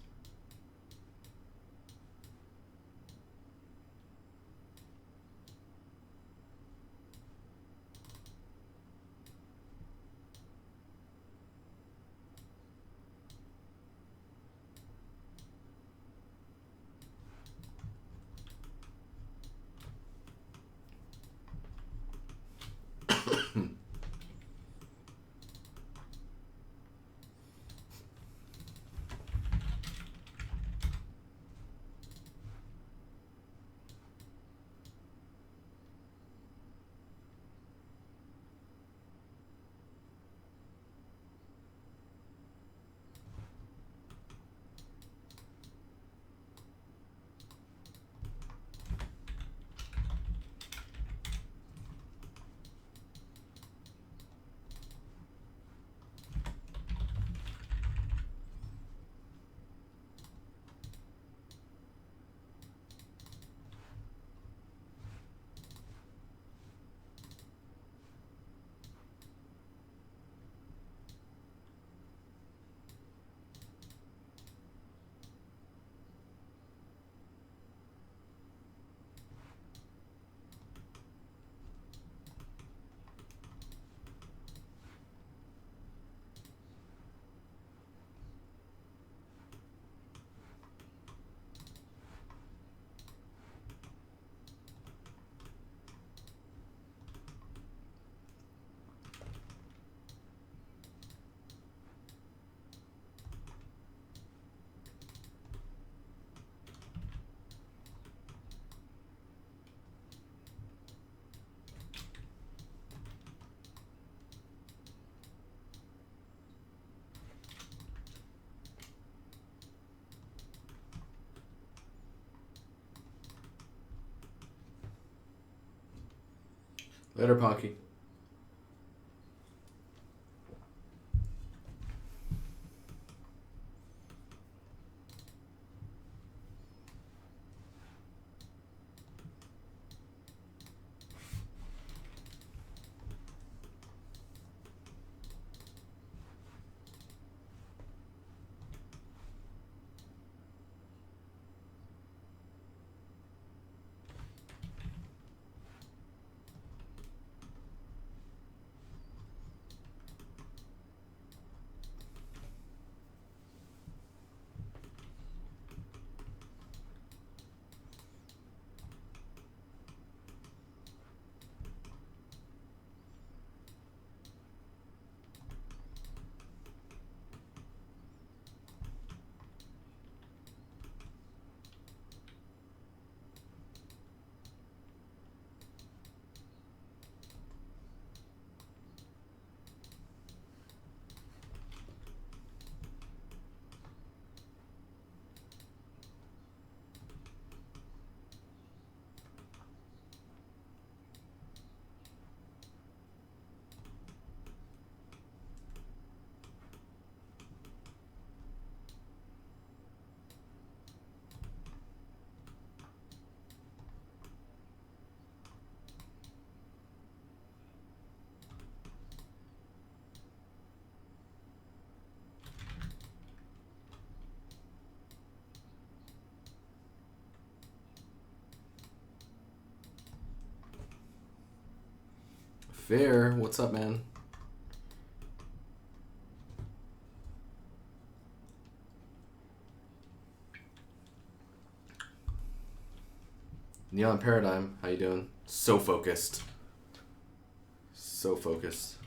Later, Ponky. Fair, what's up, man? Neon Paradigm, how you doing? So focused. So focused.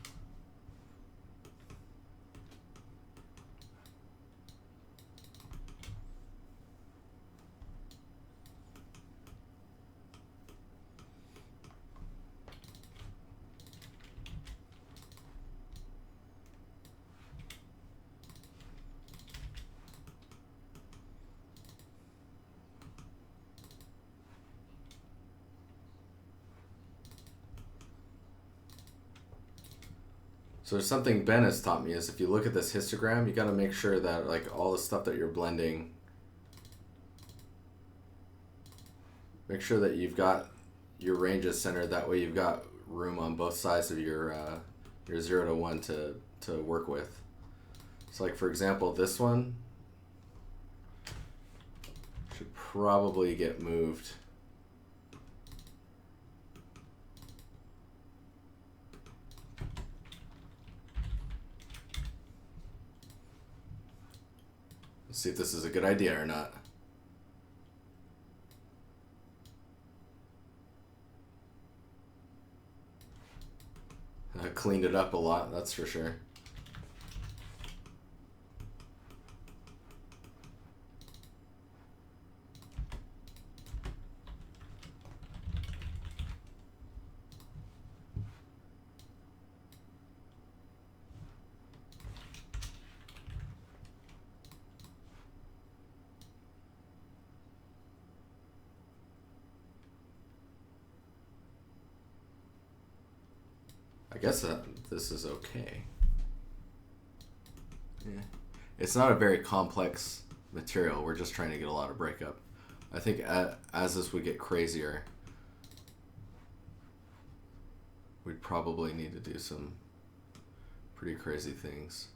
So there's something Ben has taught me is if you look at this histogram, you got to make sure that like all the stuff that you're blending, make sure that you've got your ranges centered. That way you've got room on both sides of your 0 to 1 to work with. So like for example, this one should probably get moved. Let's see if this is a good idea or not. I cleaned it up a lot, that's for sure. I guess this is okay. Yeah. It's not a very complex material. We're just trying to get a lot of breakup. I think as this would get crazier, we'd probably need to do some pretty crazy things.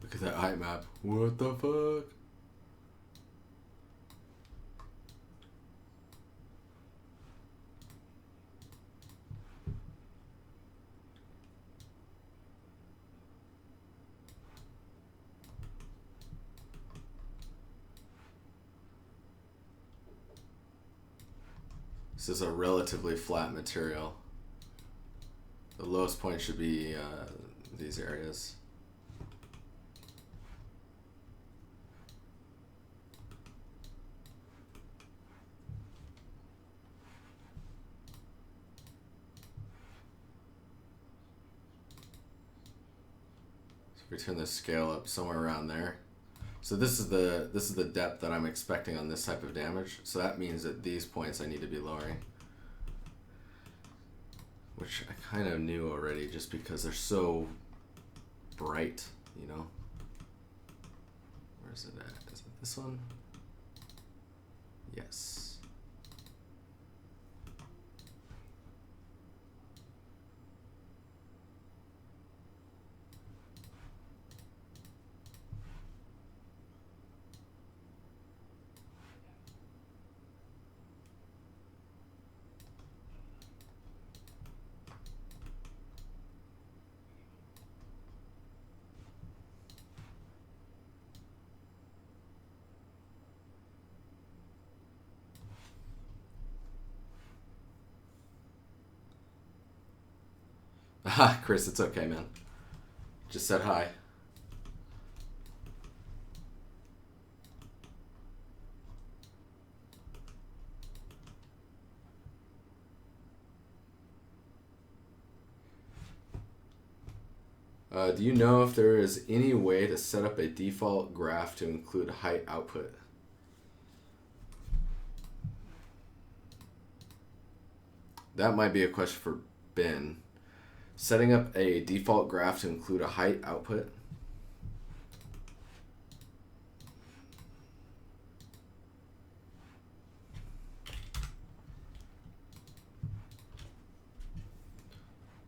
Look at that height map. What the fuck? This is a relatively flat material. The lowest point should be these areas. So if we turn the scale up somewhere around there. So this is the depth that I'm expecting on this type of damage. So that means that these points I need to be lowering. Which I kind of knew already just because they're so bright, you know. Where is it at? Is it this one? Yes. Ah, Chris, it's okay, man. Just said hi. Do you know if there is any way to set up a default graph to include height output? That might be a question for Ben. Setting up a default graph to include a height output.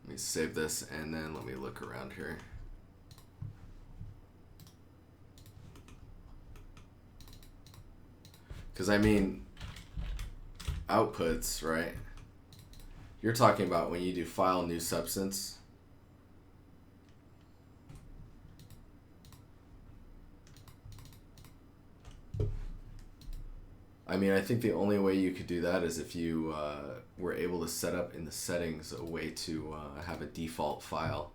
Let me save this and then let me look around here. Because I mean, outputs, right? You're talking about when you do file new substance. I mean, I think the only way you could do that is if you were able to set up in the settings a way to have a default file.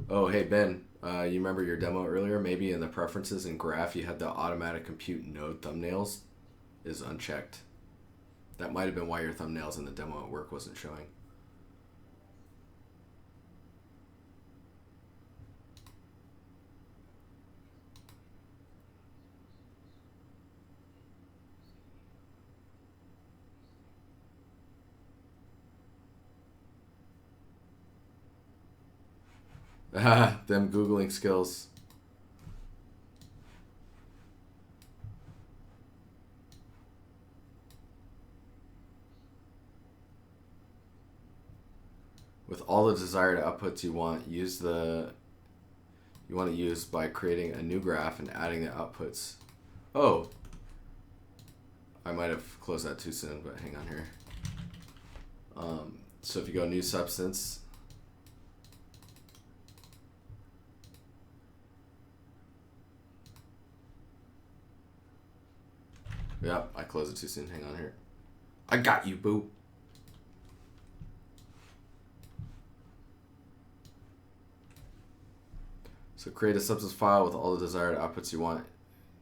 Oh, hey, Ben. You remember your demo earlier? Maybe in the preferences and graph you had the automatic compute node thumbnails is unchecked. That might have been why your thumbnails in the demo at work wasn't showing. Them Googling skills. With all the desired outputs you want to use by creating a new graph and adding the outputs. Oh, I might have closed that too soon, but hang on here. So if you go new substance, yep, I closed it too soon. Hang on here. I got you, boo. So create a substance file with all the desired outputs you want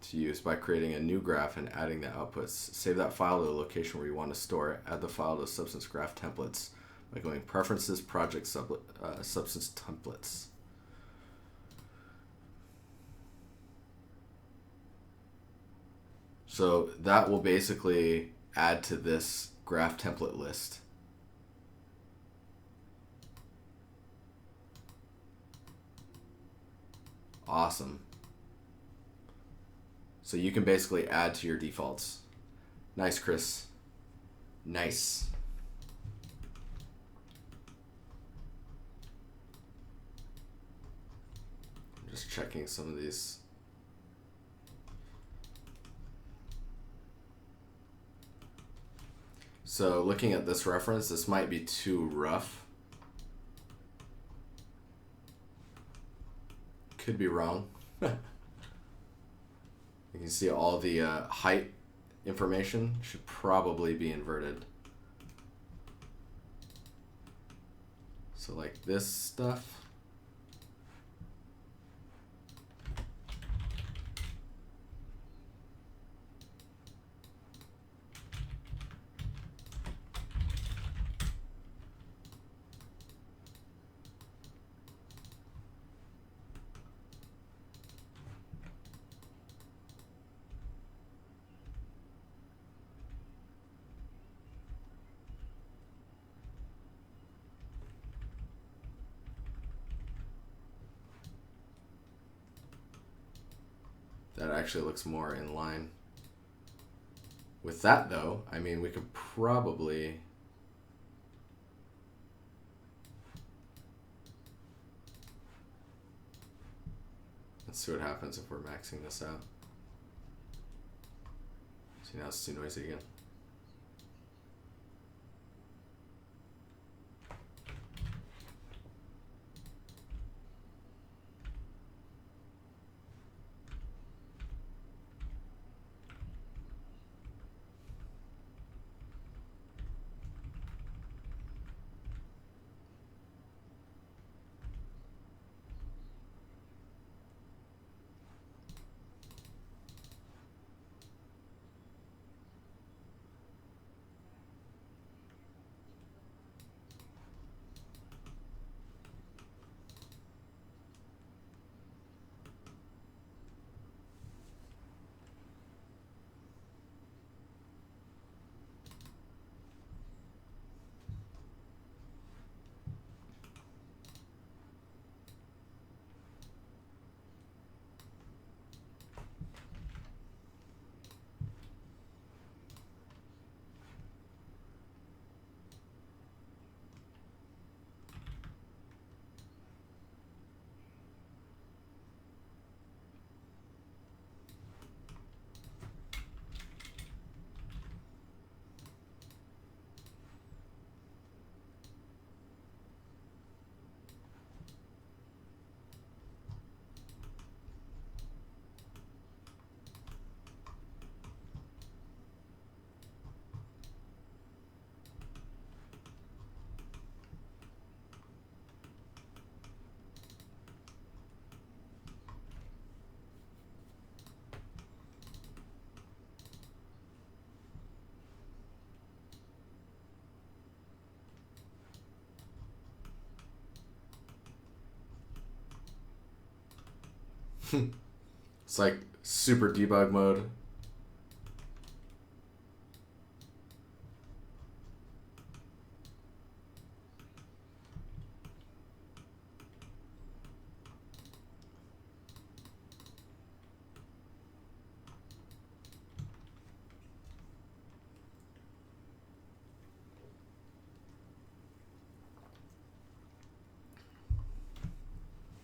to use by creating a new graph and adding the outputs. Save that file to the location where you want to store it. Add the file to substance graph templates by going preferences, project substance templates. So that will basically add to this graph template list. Awesome. So you can basically add to your defaults. Nice, Chris. Nice. I'm just checking some of these. So looking at this reference, this might be too rough. Could be wrong. You can see all the height information should probably be inverted. So like this stuff. That actually looks more in line. With that though, I mean, we could probably let's see what happens if we're maxing this out. See, now it's too noisy again. It's like super debug mode.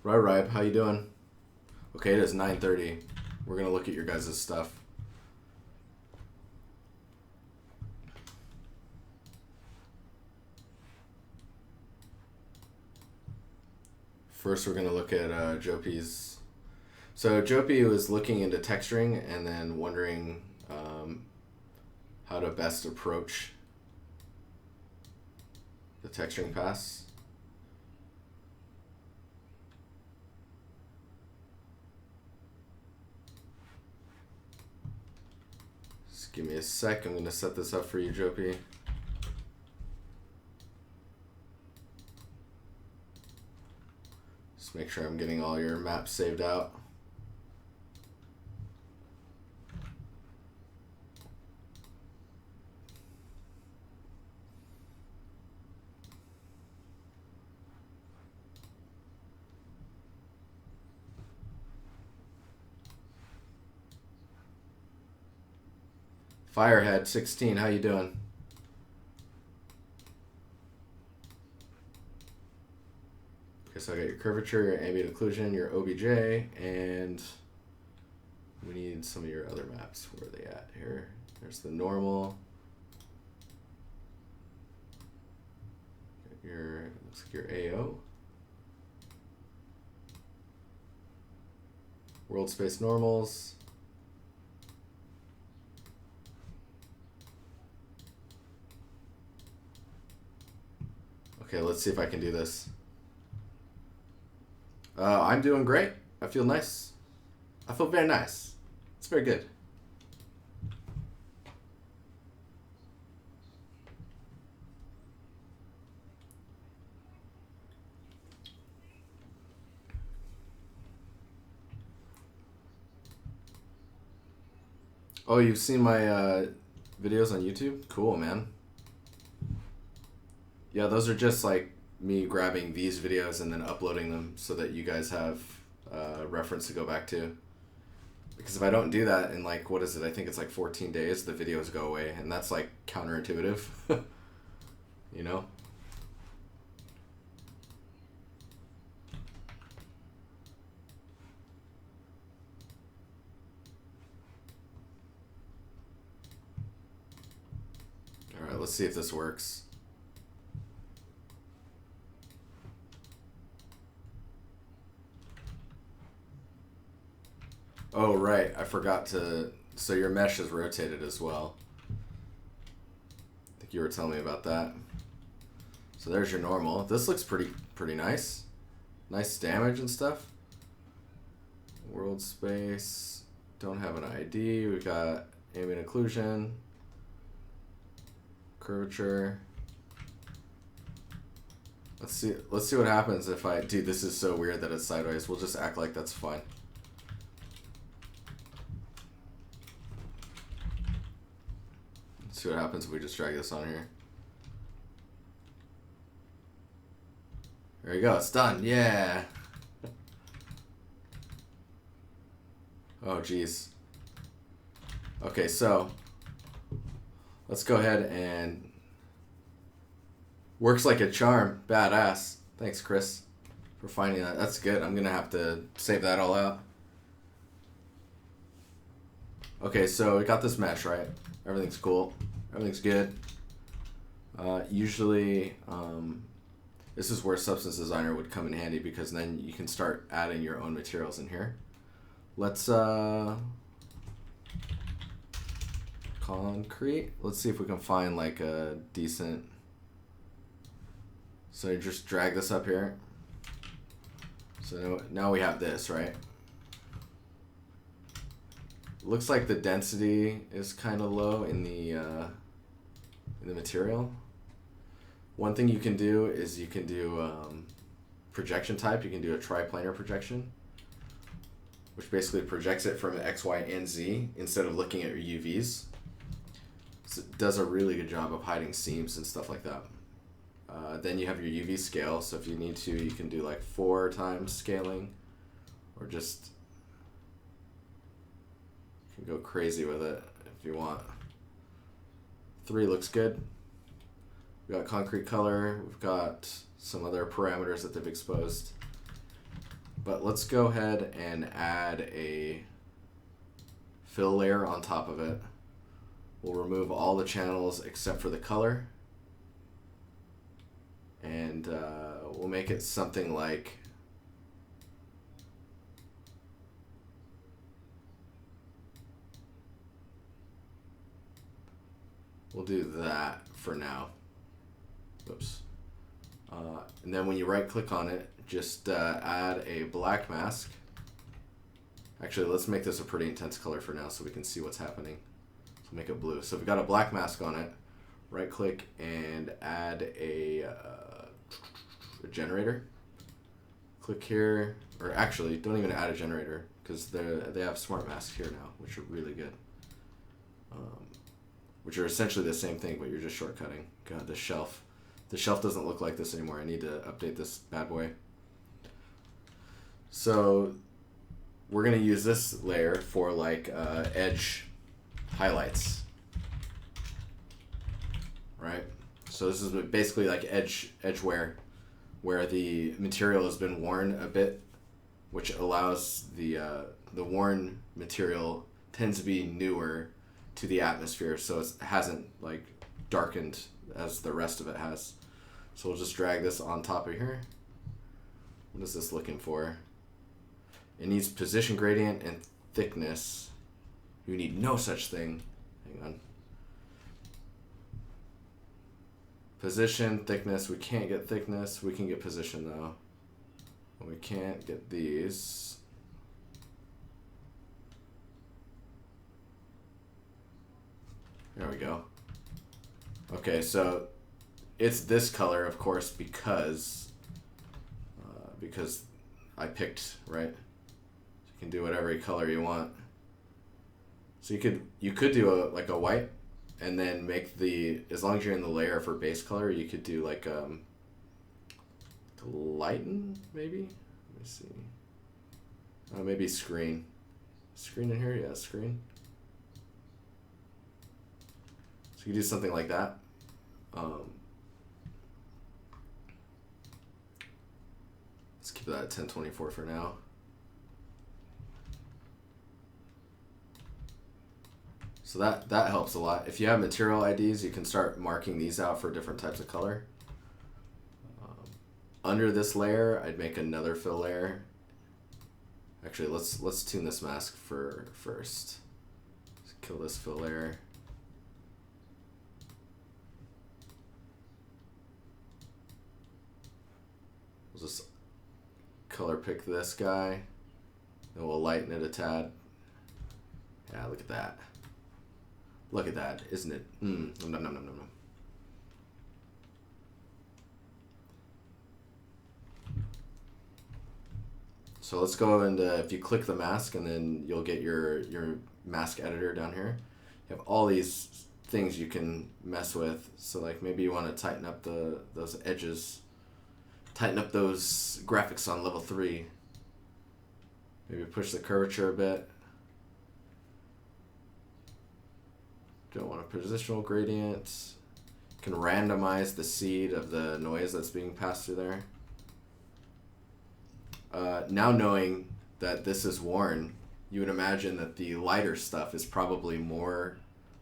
Right, how you doing? Okay, it is 9:30. We're gonna look at your guys' stuff. First, we're gonna look at Jopi's. So Jopi was looking into texturing and then wondering how to best approach the texturing pass. Just give me a sec. I'm gonna set this up for you, Jopi. Just make sure I'm getting all your maps saved out. Firehead 16, how you doing? Okay, so I got your curvature, your ambient occlusion, your OBJ, and we need some of your other maps. Where are they at here? There's the normal. Your, looks like your AO. World space normals. Okay, let's see if I can do this. I'm doing great. I feel nice. I feel very nice. It's very good. Oh, you've seen my videos on YouTube? Cool, man. Yeah, those are just like me grabbing these videos and then uploading them so that you guys have a reference to go back to. Because if I don't do that in like, what is it? I think it's like 14 days, the videos go away. And that's like counterintuitive, you know? All right, let's see if this works. Oh, right. I forgot to... So your mesh is rotated as well. I think you were telling me about that. So there's your normal. This looks pretty nice. Nice damage and stuff. World space. Don't have an ID. We got ambient occlusion. Curvature. Let's see what happens if I... Dude, this is so weird that it's sideways. We'll just act like that's fine. See what happens if we just drag this on here. There you go, it's done. Yeah. Oh, geez. Okay, so let's go ahead and works like a charm. Badass. Thanks, Chris, for finding that. That's good. I'm gonna have to save that all out. Okay, so we got this mesh, right? Everything's cool. Everything's good. Usually, this is where Substance Designer would come in handy because then you can start adding your own materials in here. Let's concrete. Let's see if we can find like a decent. So you just drag this up here. So now we have this, right? Looks like the density is kind of low in the material. One thing you can do is you can do projection type. You can do a triplanar projection. which basically projects it from X, Y, and Z instead of looking at your UVs. So it does a really good job of hiding seams and stuff like that. Then you have your UV scale, so if you need to, you can do like 4 times scaling, or just you can go crazy with it if you want. 3 looks good. We've got concrete color, we've got some other parameters that they've exposed. But let's go ahead and add a fill layer on top of it. We'll remove all the channels except for the color. And we'll make it something like we'll do that for now. Oops. And then when you right click on it, just add a black mask. Actually, let's make this a pretty intense color for now so we can see what's happening. So make it blue. So we've got a black mask on it. Right click and add a generator. Click here, or actually don't even add a generator because they have smart masks here now, which are really good. Which are essentially the same thing, but you're just shortcutting. God, the shelf. The shelf doesn't look like this anymore. I need to update this bad boy. So we're gonna use this layer for like edge highlights. Right? So this is basically like edge wear, where the material has been worn a bit, which allows the worn material tends to be newer to the atmosphere, so it hasn't like darkened as the rest of it has. So we'll just drag this on top of here. What is this looking for? It needs position gradient and thickness. You need no such thing. Hang on. Position, thickness, we can't get thickness. We can get position though. And we can't get these. There we go. Okay, so it's this color, of course, because I picked, right? You can do whatever color you want. So you could do like a white, and then make as long as you're in the layer for base color, you could do like lighten maybe. Let me see. Maybe screen. Screen in here, yeah, screen. So you can do something like that. Let's keep that at 1024 for now. So that helps a lot. If you have material IDs, you can start marking these out for different types of color. Under this layer, I'd make another fill layer. Actually, let's tune this mask first. Let's kill this fill layer. We'll just color pick this guy, and we'll lighten it a tad. Yeah, look at that. Look at that, isn't it? Nom, nom, nom, nom, nom. So let's go and if you click the mask, and then you'll get your mask editor down here. You have all these things you can mess with. So like maybe you want to tighten up those edges, tighten up those graphics on level 3. Maybe push the curvature a bit. Don't want a positional gradient. You can randomize the seed of the noise that's being passed through there. Now knowing that this is worn, you would imagine that the lighter stuff is probably more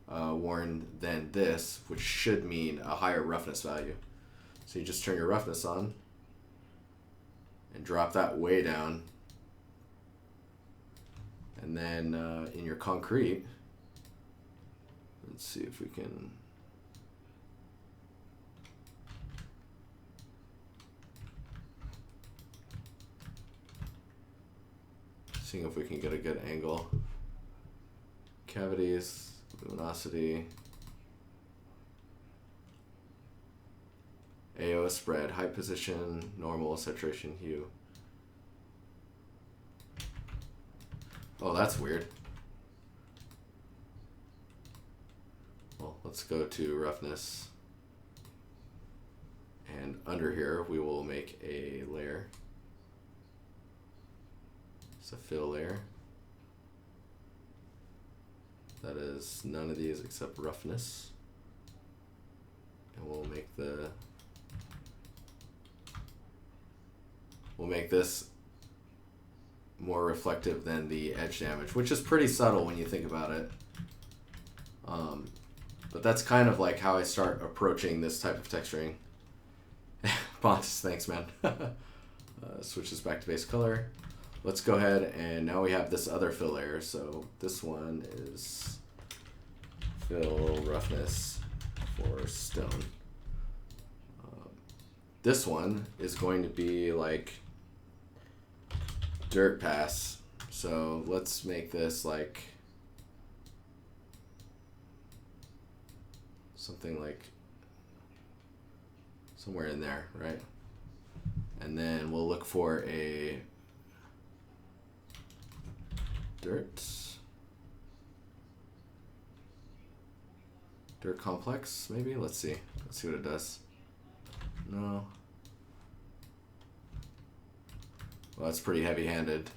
worn than this, which should mean a higher roughness value. So you just turn your roughness on and drop that way down. And then in your concrete, let's see if we can. Seeing if we can get a good angle. Cavities, luminosity, AO spread, height position, normal, saturation, hue. Oh, that's weird. Well, let's go to roughness. And under here, we will make a layer. It's a fill layer. That is none of these except roughness. And we'll make this more reflective than the edge damage, which is pretty subtle when you think about it. But that's kind of like how I start approaching this type of texturing. Pontus, thanks, man. Switches back to base color. Let's go ahead, and now we have this other fill layer. So this one is fill roughness for stone. This one is going to be like dirt pass. So let's make this like something like somewhere in there, right? And then we'll look for a dirt complex, maybe. Let's see what it does. No, well, that's pretty heavy-handed,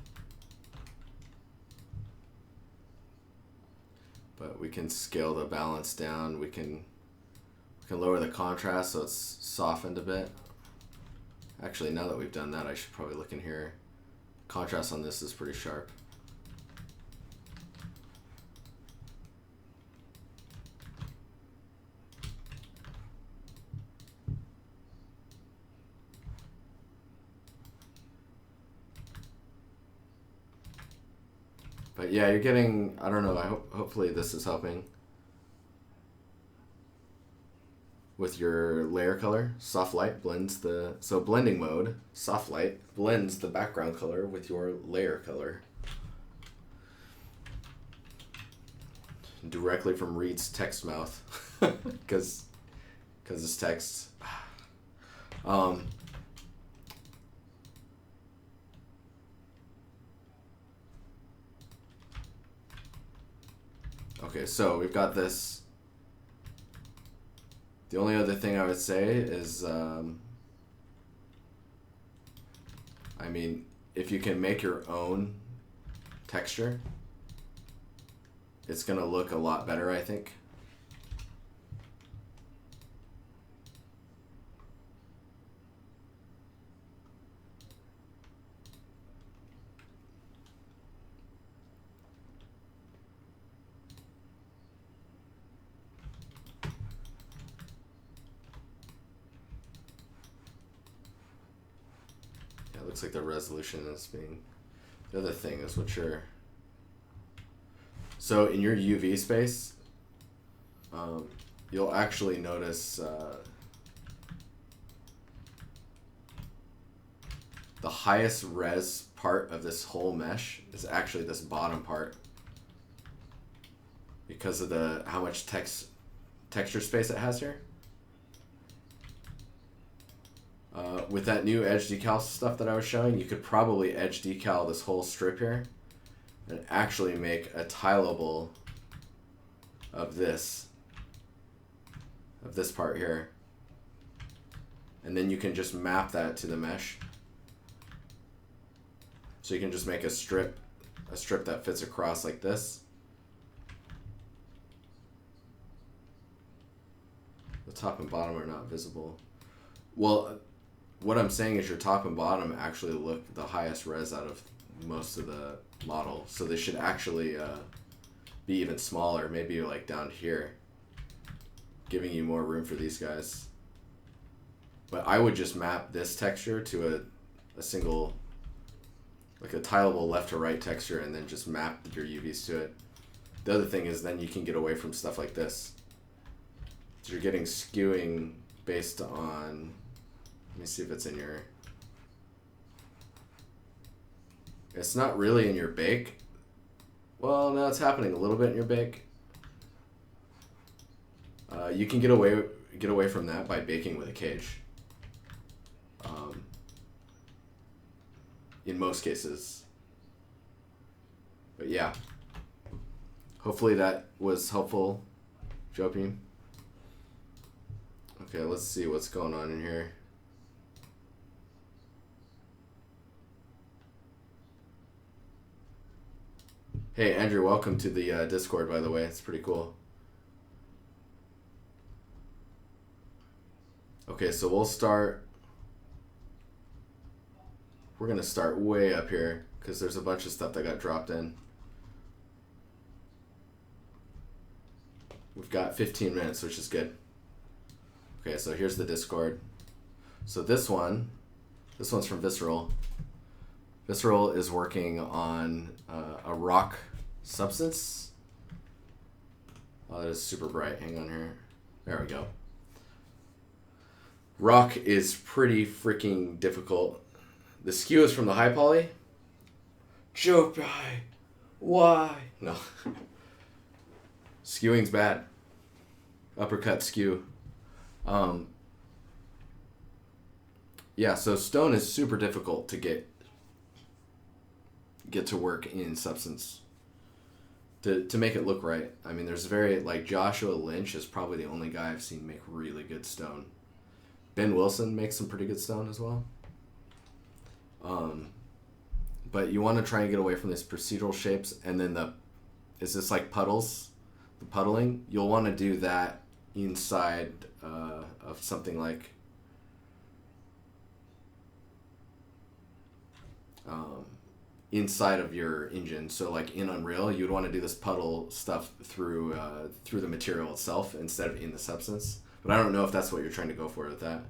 but we can scale the balance down. We can lower the contrast so it's softened a bit. Actually, now that we've done that, I should probably look in here. Contrast on this is pretty sharp. But yeah, you're getting, I don't know, hopefully this is helping. With your layer color, soft light blends so blending mode, soft light blends the background color with your layer color. Directly from Reed's text mouth, because it's text. Okay, so we've got this. The only other thing I would say is, I mean, if you can make your own texture, it's gonna look a lot better, I think. Looks like the resolution is being. The other thing is what you're. So in your UV space, you'll actually notice the highest res part of this whole mesh is actually this bottom part, because of how much texture space it has here. With that new edge decal stuff that I was showing, you could probably edge decal this whole strip here and actually make a tileable of this part here. And then you can just map that to the mesh. So you can just make a strip that fits across like this. The top and bottom are not visible. Well, what I'm saying is your top and bottom actually look the highest res out of most of the model. So they should actually be even smaller, maybe like down here, giving you more room for these guys. But I would just map this texture to a single, like a tileable left to right texture, and then just map your UVs to it. The other thing is then you can get away from stuff like this. So you're getting skewing based on, let me see if it's in your, it's not really in your bake. Well, no, it's happening a little bit in your bake. You can get away from that by baking with a cage. In most cases. But yeah, hopefully that was helpful, Jopim. Okay, let's see what's going on in here. Hey, Andrew, welcome to the Discord, by the way. It's pretty cool. Okay, so we'll start. We're going to start way up here because there's a bunch of stuff that got dropped in. We've got 15 minutes, which is good. Okay, so here's the Discord. So this one's from Visceral. Visceral is working on a rock substance. Oh, that is super bright. Hang on here. There we go. Rock is pretty freaking difficult. The skew is from the high poly. Joke guy. Why? No. Skewing's bad. Uppercut skew. Yeah, so stone is super difficult to get to work in substance. To make it look right. I mean, there's like Joshua Lynch is probably the only guy I've seen make really good stone. Ben Wilson makes some pretty good stone as well. But you want to try and get away from these procedural shapes, and then is this like puddles? The puddling, you'll want to do that inside of something like inside of your engine. So like in Unreal, you'd want to do this puddle stuff through the material itself instead of in the substance. But I don't know if that's what you're trying to go for with that.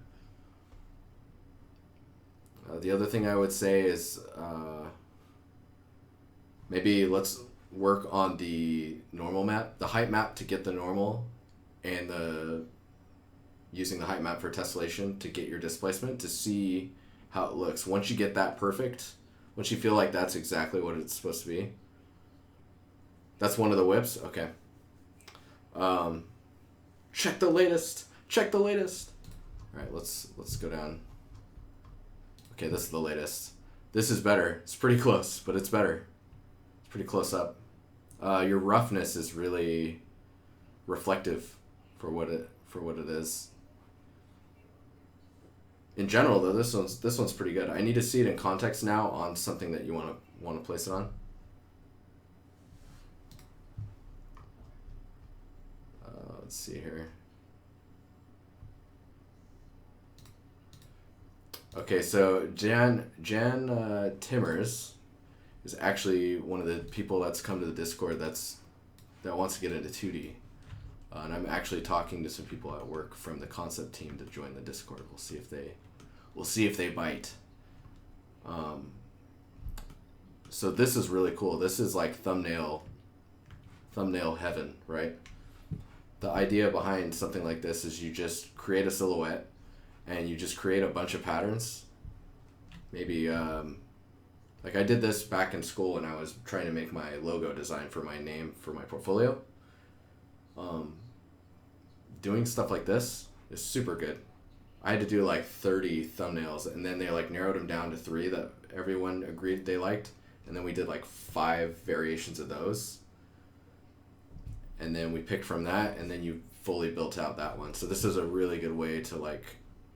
The other thing I would say is maybe let's work on the normal map, the height map to get the normal, and using the height map for tessellation to get your displacement to see how it looks. Once you get that perfect, once you feel like that's exactly what it's supposed to be. That's one of the whips? Okay. Check the latest. Check the latest. All right, let's go down. Okay, this is the latest. This is better. It's pretty close, but it's better. It's pretty close up. Your roughness is really reflective for what it is. In general, though, this one's pretty good. I need to see it in context now on something that you want to place it on. Let's see here. Okay, so Jan Timmers is actually one of the people that's come to the Discord that wants to get into 2D. And I'm actually talking to some people at work from the concept team to join the Discord. We'll see if they bite. So this is really cool. This is like thumbnail heaven, right? The idea behind something like this is you just create a silhouette and you just create a bunch of patterns. Maybe like I did this back in school when I was trying to make my logo design for my name for my portfolio. Doing stuff like this is super good. I had to do like 30 thumbnails, and then they like narrowed them down to 3 that everyone agreed they liked, and then we did like 5 variations of those, and then we picked from that, and then you fully built out that one. So this is a really good way to like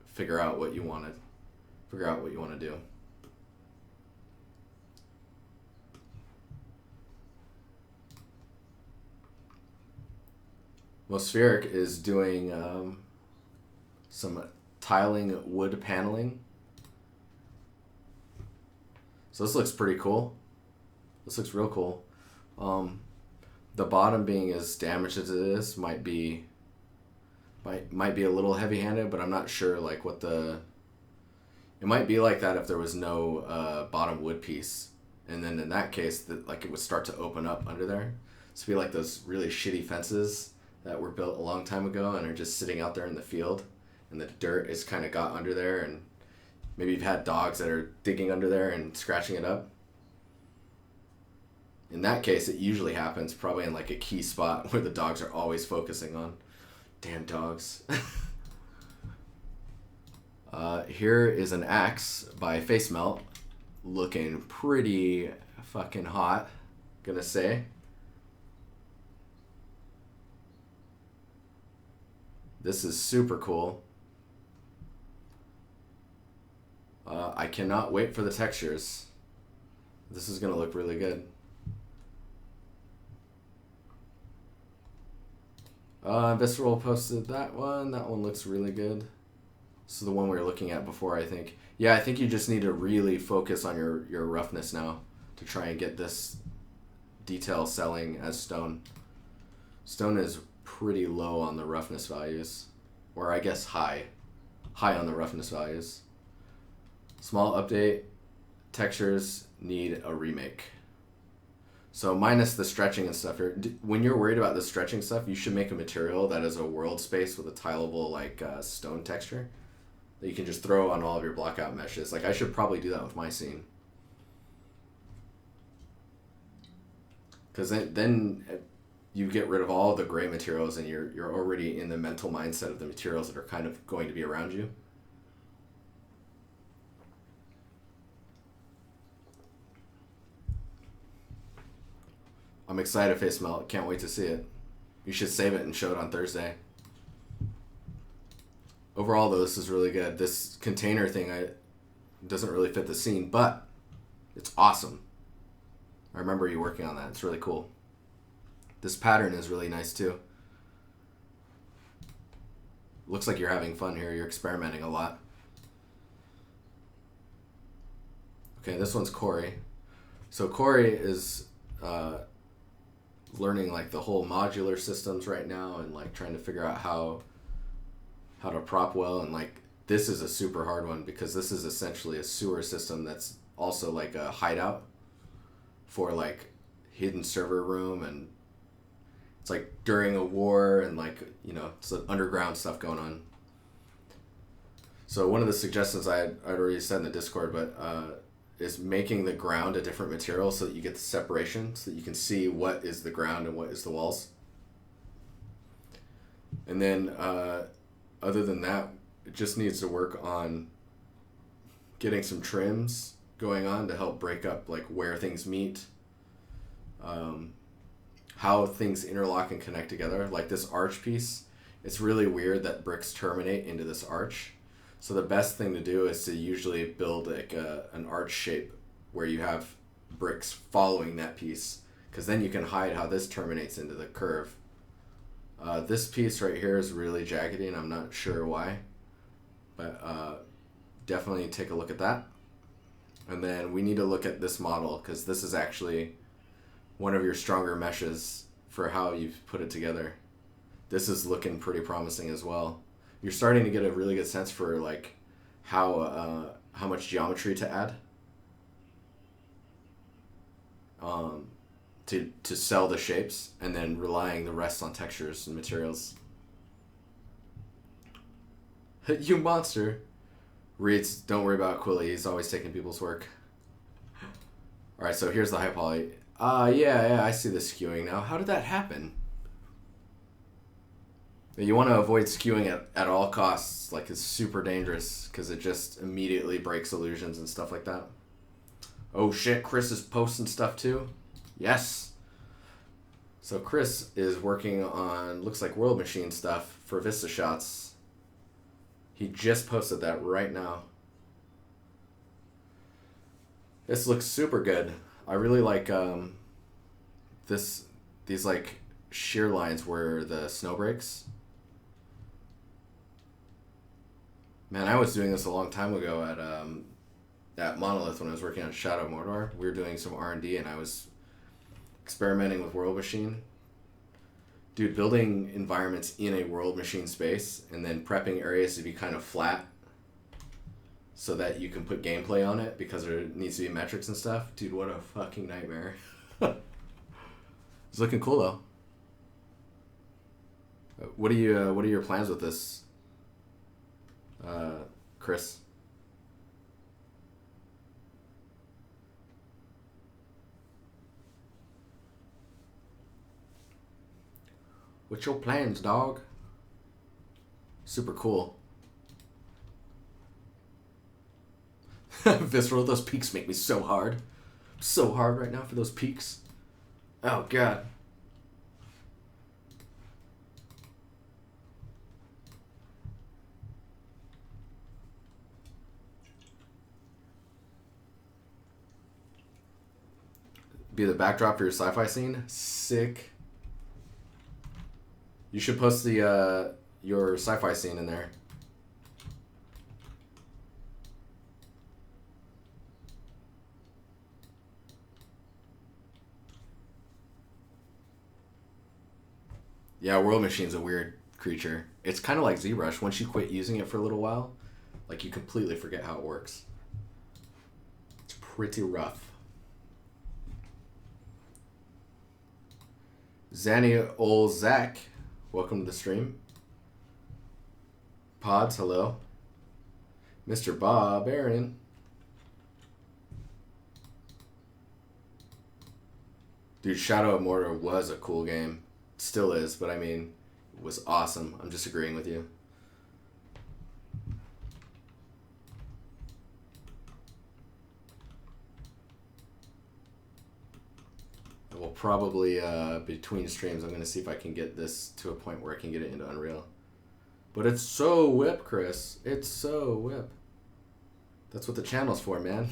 figure out what you want to do. Mospheric is doing some tiling wood paneling. So this looks pretty cool. This looks real cool. The bottom being as damaged as it is might be a little heavy-handed, but I'm not sure like what it might be like that if there was no bottom wood piece, and then in that case like it would start to open up under there. So it'd be like those really shitty fences that were built a long time ago and are just sitting out there in the field, and the dirt is kind of got under there, and maybe you've had dogs that are digging under there and scratching it up. In that case, it usually happens probably in like a key spot where the dogs are always focusing on. Damn dogs. Here is an axe by Face Melt, looking pretty fucking hot. gonna say. This is super cool. I cannot wait for the textures. This is gonna look really good. Visceral posted that one. That one looks really good. This is the one we were looking at before, I think. Yeah, I think you just need to really focus on your roughness now to try and get this detail selling as stone. Stone is pretty low on the roughness values, or I guess high on the roughness values. Small update, textures need a remake. So minus the stretching and stuff, when you're worried about the stretching stuff, you should make a material that is a world space with a tileable like stone texture that you can just throw on all of your blockout meshes. Like I should probably do that with my scene. Because then you get rid of all the gray materials and you're already in the mental mindset of the materials that are kind of going to be around you. I'm excited, Face Melt. Can't wait to see it. You should save it and show it on Thursday. Overall, though, this is really good. This container thing doesn't really fit the scene, but it's awesome. I remember you working on that. It's really cool. This pattern is really nice, too. Looks like you're having fun here. You're experimenting a lot. Okay, this one's Corey. So Corey is learning like the whole modular systems right now and like trying to figure out how to prop well, and like this is a super hard one because this is essentially a sewer system that's also like a hideout for like hidden server room, and it's like during a war and like, you know, it's underground stuff going on. So one of the suggestions I'd already said in the Discord, but is making the ground a different material so that you get the separation, so that you can see what is the ground and what is the walls. And then other than that, it just needs to work on getting some trims going on to help break up like where things meet, how things interlock and connect together. Like this arch piece, it's really weird that bricks terminate into this arch. So the best thing to do is to usually build like an arch shape where you have bricks following that piece, because then you can hide how this terminates into the curve. This piece right here is really jaggedy and I'm not sure why, but definitely take a look at that. And then we need to look at this model, because this is actually one of your stronger meshes for how you've put it together. This is looking pretty promising as well. You're starting to get a really good sense for like how much geometry to add to sell the shapes, and then relying the rest on textures and materials. You monster. Reads, don't worry about Quilly, he's always taking people's work. Alright, so here's the high poly. Yeah, I see the skewing now. How did that happen? You want to avoid skewing at all costs. Like, it's super dangerous because it just immediately breaks illusions and stuff like that. Oh shit, Chris is posting stuff too? Yes. So Chris is working on, looks like World Machine stuff for Vista Shots. He just posted that right now. This looks super good. I really like these like shear lines where the snow breaks. Man, I was doing this a long time ago at Monolith when I was working on Shadow of Mordor. We were doing some R&D and I was experimenting with World Machine. Dude, building environments in a World Machine space and then prepping areas to be kind of flat so that you can put gameplay on it because there needs to be metrics and stuff. Dude, what a fucking nightmare. It's looking cool though. What are your plans with this, Chris? What's your plans, dog? Super cool. Visceral, those peaks make me so hard. I'm so hard right now for those peaks. Oh, God. Be the backdrop for your sci-fi scene? Sick. You should post the your sci-fi scene in there. Yeah, World Machine's a weird creature. It's kind of like ZBrush. Once you quit using it for a little while, like you completely forget how it works. It's pretty rough. Zanny ol' Zach, welcome to the stream. Pods, hello. Mr. Bob Aaron. Dude, Shadow of Mordor was a cool game. Still is, but I mean, it was awesome. I'm just agreeing with you. I will probably, between streams, I'm going to see if I can get this to a point where I can get it into Unreal. But it's so whip, Chris. It's so whip. That's what the channel's for, man.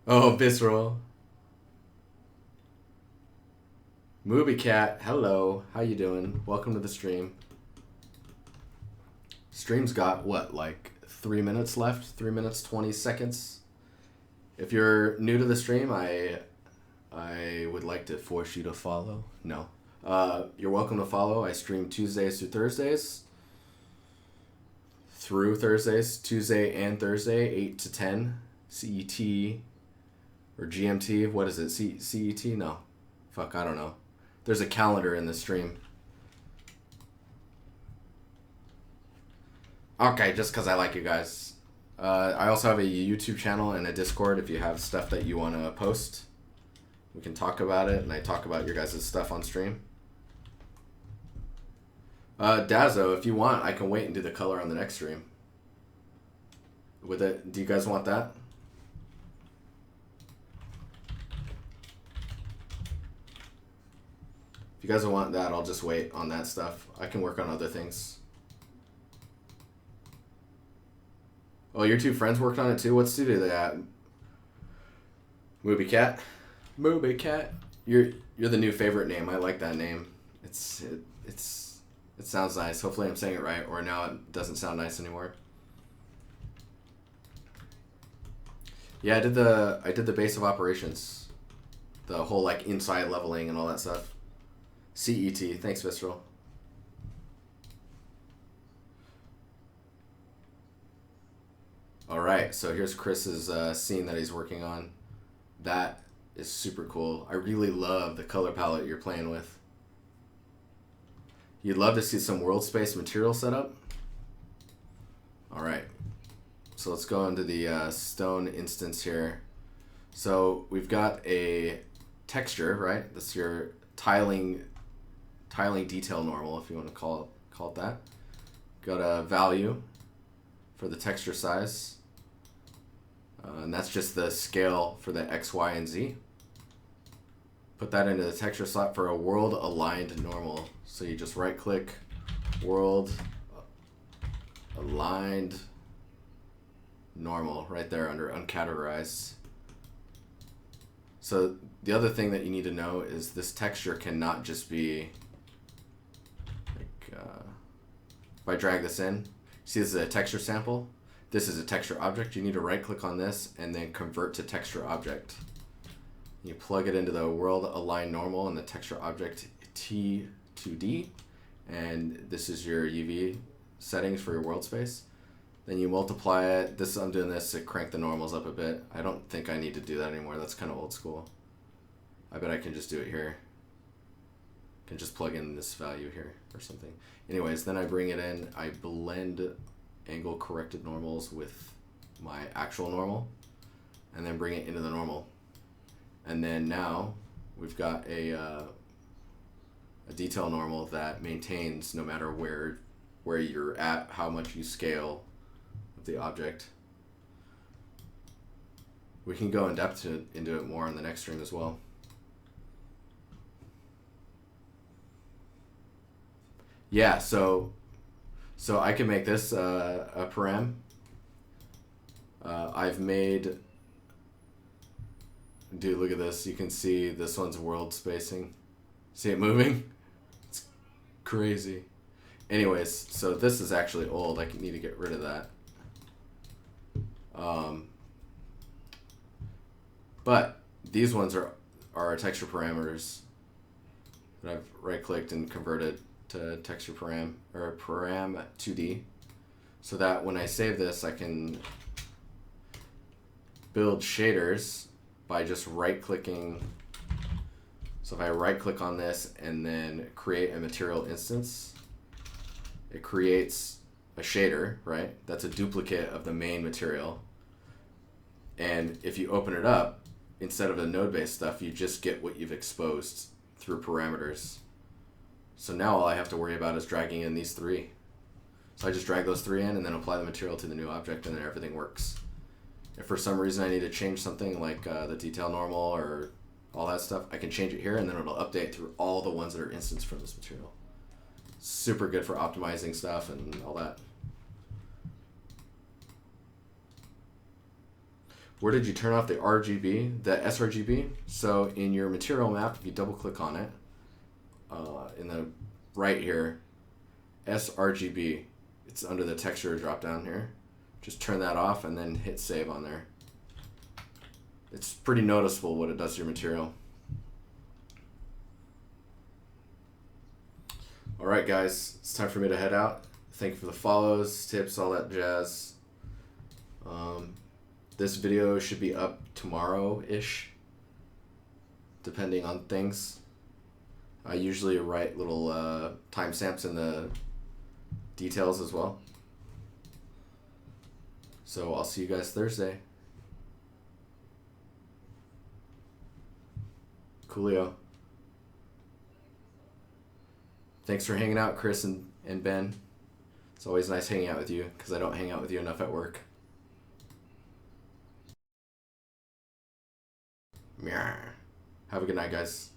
Oh, Visceral. Movie Cat, hello. How you doing? Welcome to the stream. Stream's got, what, like 3 minutes left? 3 minutes, 20 seconds? If you're new to the stream, I would like to force you to follow. No. You're welcome to follow. I stream Tuesdays through Thursdays. Tuesday and Thursday, 8 to 10. CET or GMT. What is it? CET? No. Fuck, I don't know. There's a calendar in the stream. Okay, just because I like you guys. I also have a YouTube channel and a Discord if you have stuff that you want to post. We can talk about it, and I talk about your guys' stuff on stream. Dazzo, if you want, I can wait and do the color on the next stream. With it, do you guys want that? If you guys want that, I'll just wait on that stuff. I can work on other things. Oh, your two friends worked on it too? What studio are they at? Movie Cat? Movie Cat. You're the new favorite name. I like that name. It sounds nice. Hopefully I'm saying it right, or now it doesn't sound nice anymore. Yeah, I did the base of operations. The whole like inside leveling and all that stuff. CET. Thanks, Visceral. Alright, so here's Chris's scene that he's working on. That is super cool. I really love the color palette you're playing with. You'd love to see some world space material setup? Alright, so let's go into the stone instance here. So we've got a texture, right? That's your tiling detail normal, if you want to call it that. Got a value for the texture size. And that's just the scale for the X, Y, and Z. Put that into the texture slot for a world aligned normal. So you just right click, world aligned normal right there under uncategorized. So the other thing that you need to know is this texture cannot just be like, if I drag this in, see this is a texture sample. This is a texture object. You need to right click on this and then convert to texture object. You plug it into the world align normal and the texture object T2D, and this is your UV settings for your world space. Then you multiply it. I'm doing this to crank the normals up a bit. I don't think I need to do that anymore. That's kind of old school. I bet I can just do it here. I can just plug in this value here or something. Anyways, then I bring it in. I blend angle corrected normals with my actual normal and then bring it into the normal. And then now we've got a detail normal that maintains no matter where you're at, how much you scale of the object. We can go in depth into it more on the next stream as well. Yeah, so I can make this a param. I've made, dude, look at this. You can see this one's world spacing. See it moving? It's crazy. Anyways, so this is actually old. I need to get rid of that. But these ones are our texture parameters that I've right-clicked and converted to texture param, or param 2D, so that when I save this, I can build shaders by just right-clicking. So if I right-click on this and then create a material instance, it creates a shader, right? That's a duplicate of the main material. And if you open it up, instead of the node-based stuff, you just get what you've exposed through parameters. So now all I have to worry about is dragging in these three. So I just drag those three in and then apply the material to the new object, and then everything works. If for some reason I need to change something like the detail normal or all that stuff, I can change it here and then it'll update through all the ones that are instanced from this material. Super good for optimizing stuff and all that. Where did you turn off the RGB, the SRGB? So in your material map, if you double click on it, in the right here, SRGB, it's under the texture drop down here. Just turn that off and then hit save on there. It's pretty noticeable what it does to your material. All right, guys, it's time for me to head out. Thank you for the follows, tips, all that jazz. This video should be up tomorrow-ish, depending on things. I usually write little timestamps in the details as well. So I'll see you guys Thursday. Coolio. Thanks for hanging out, Chris and Ben. It's always nice hanging out with you, because I don't hang out with you enough at work. Have a good night, guys.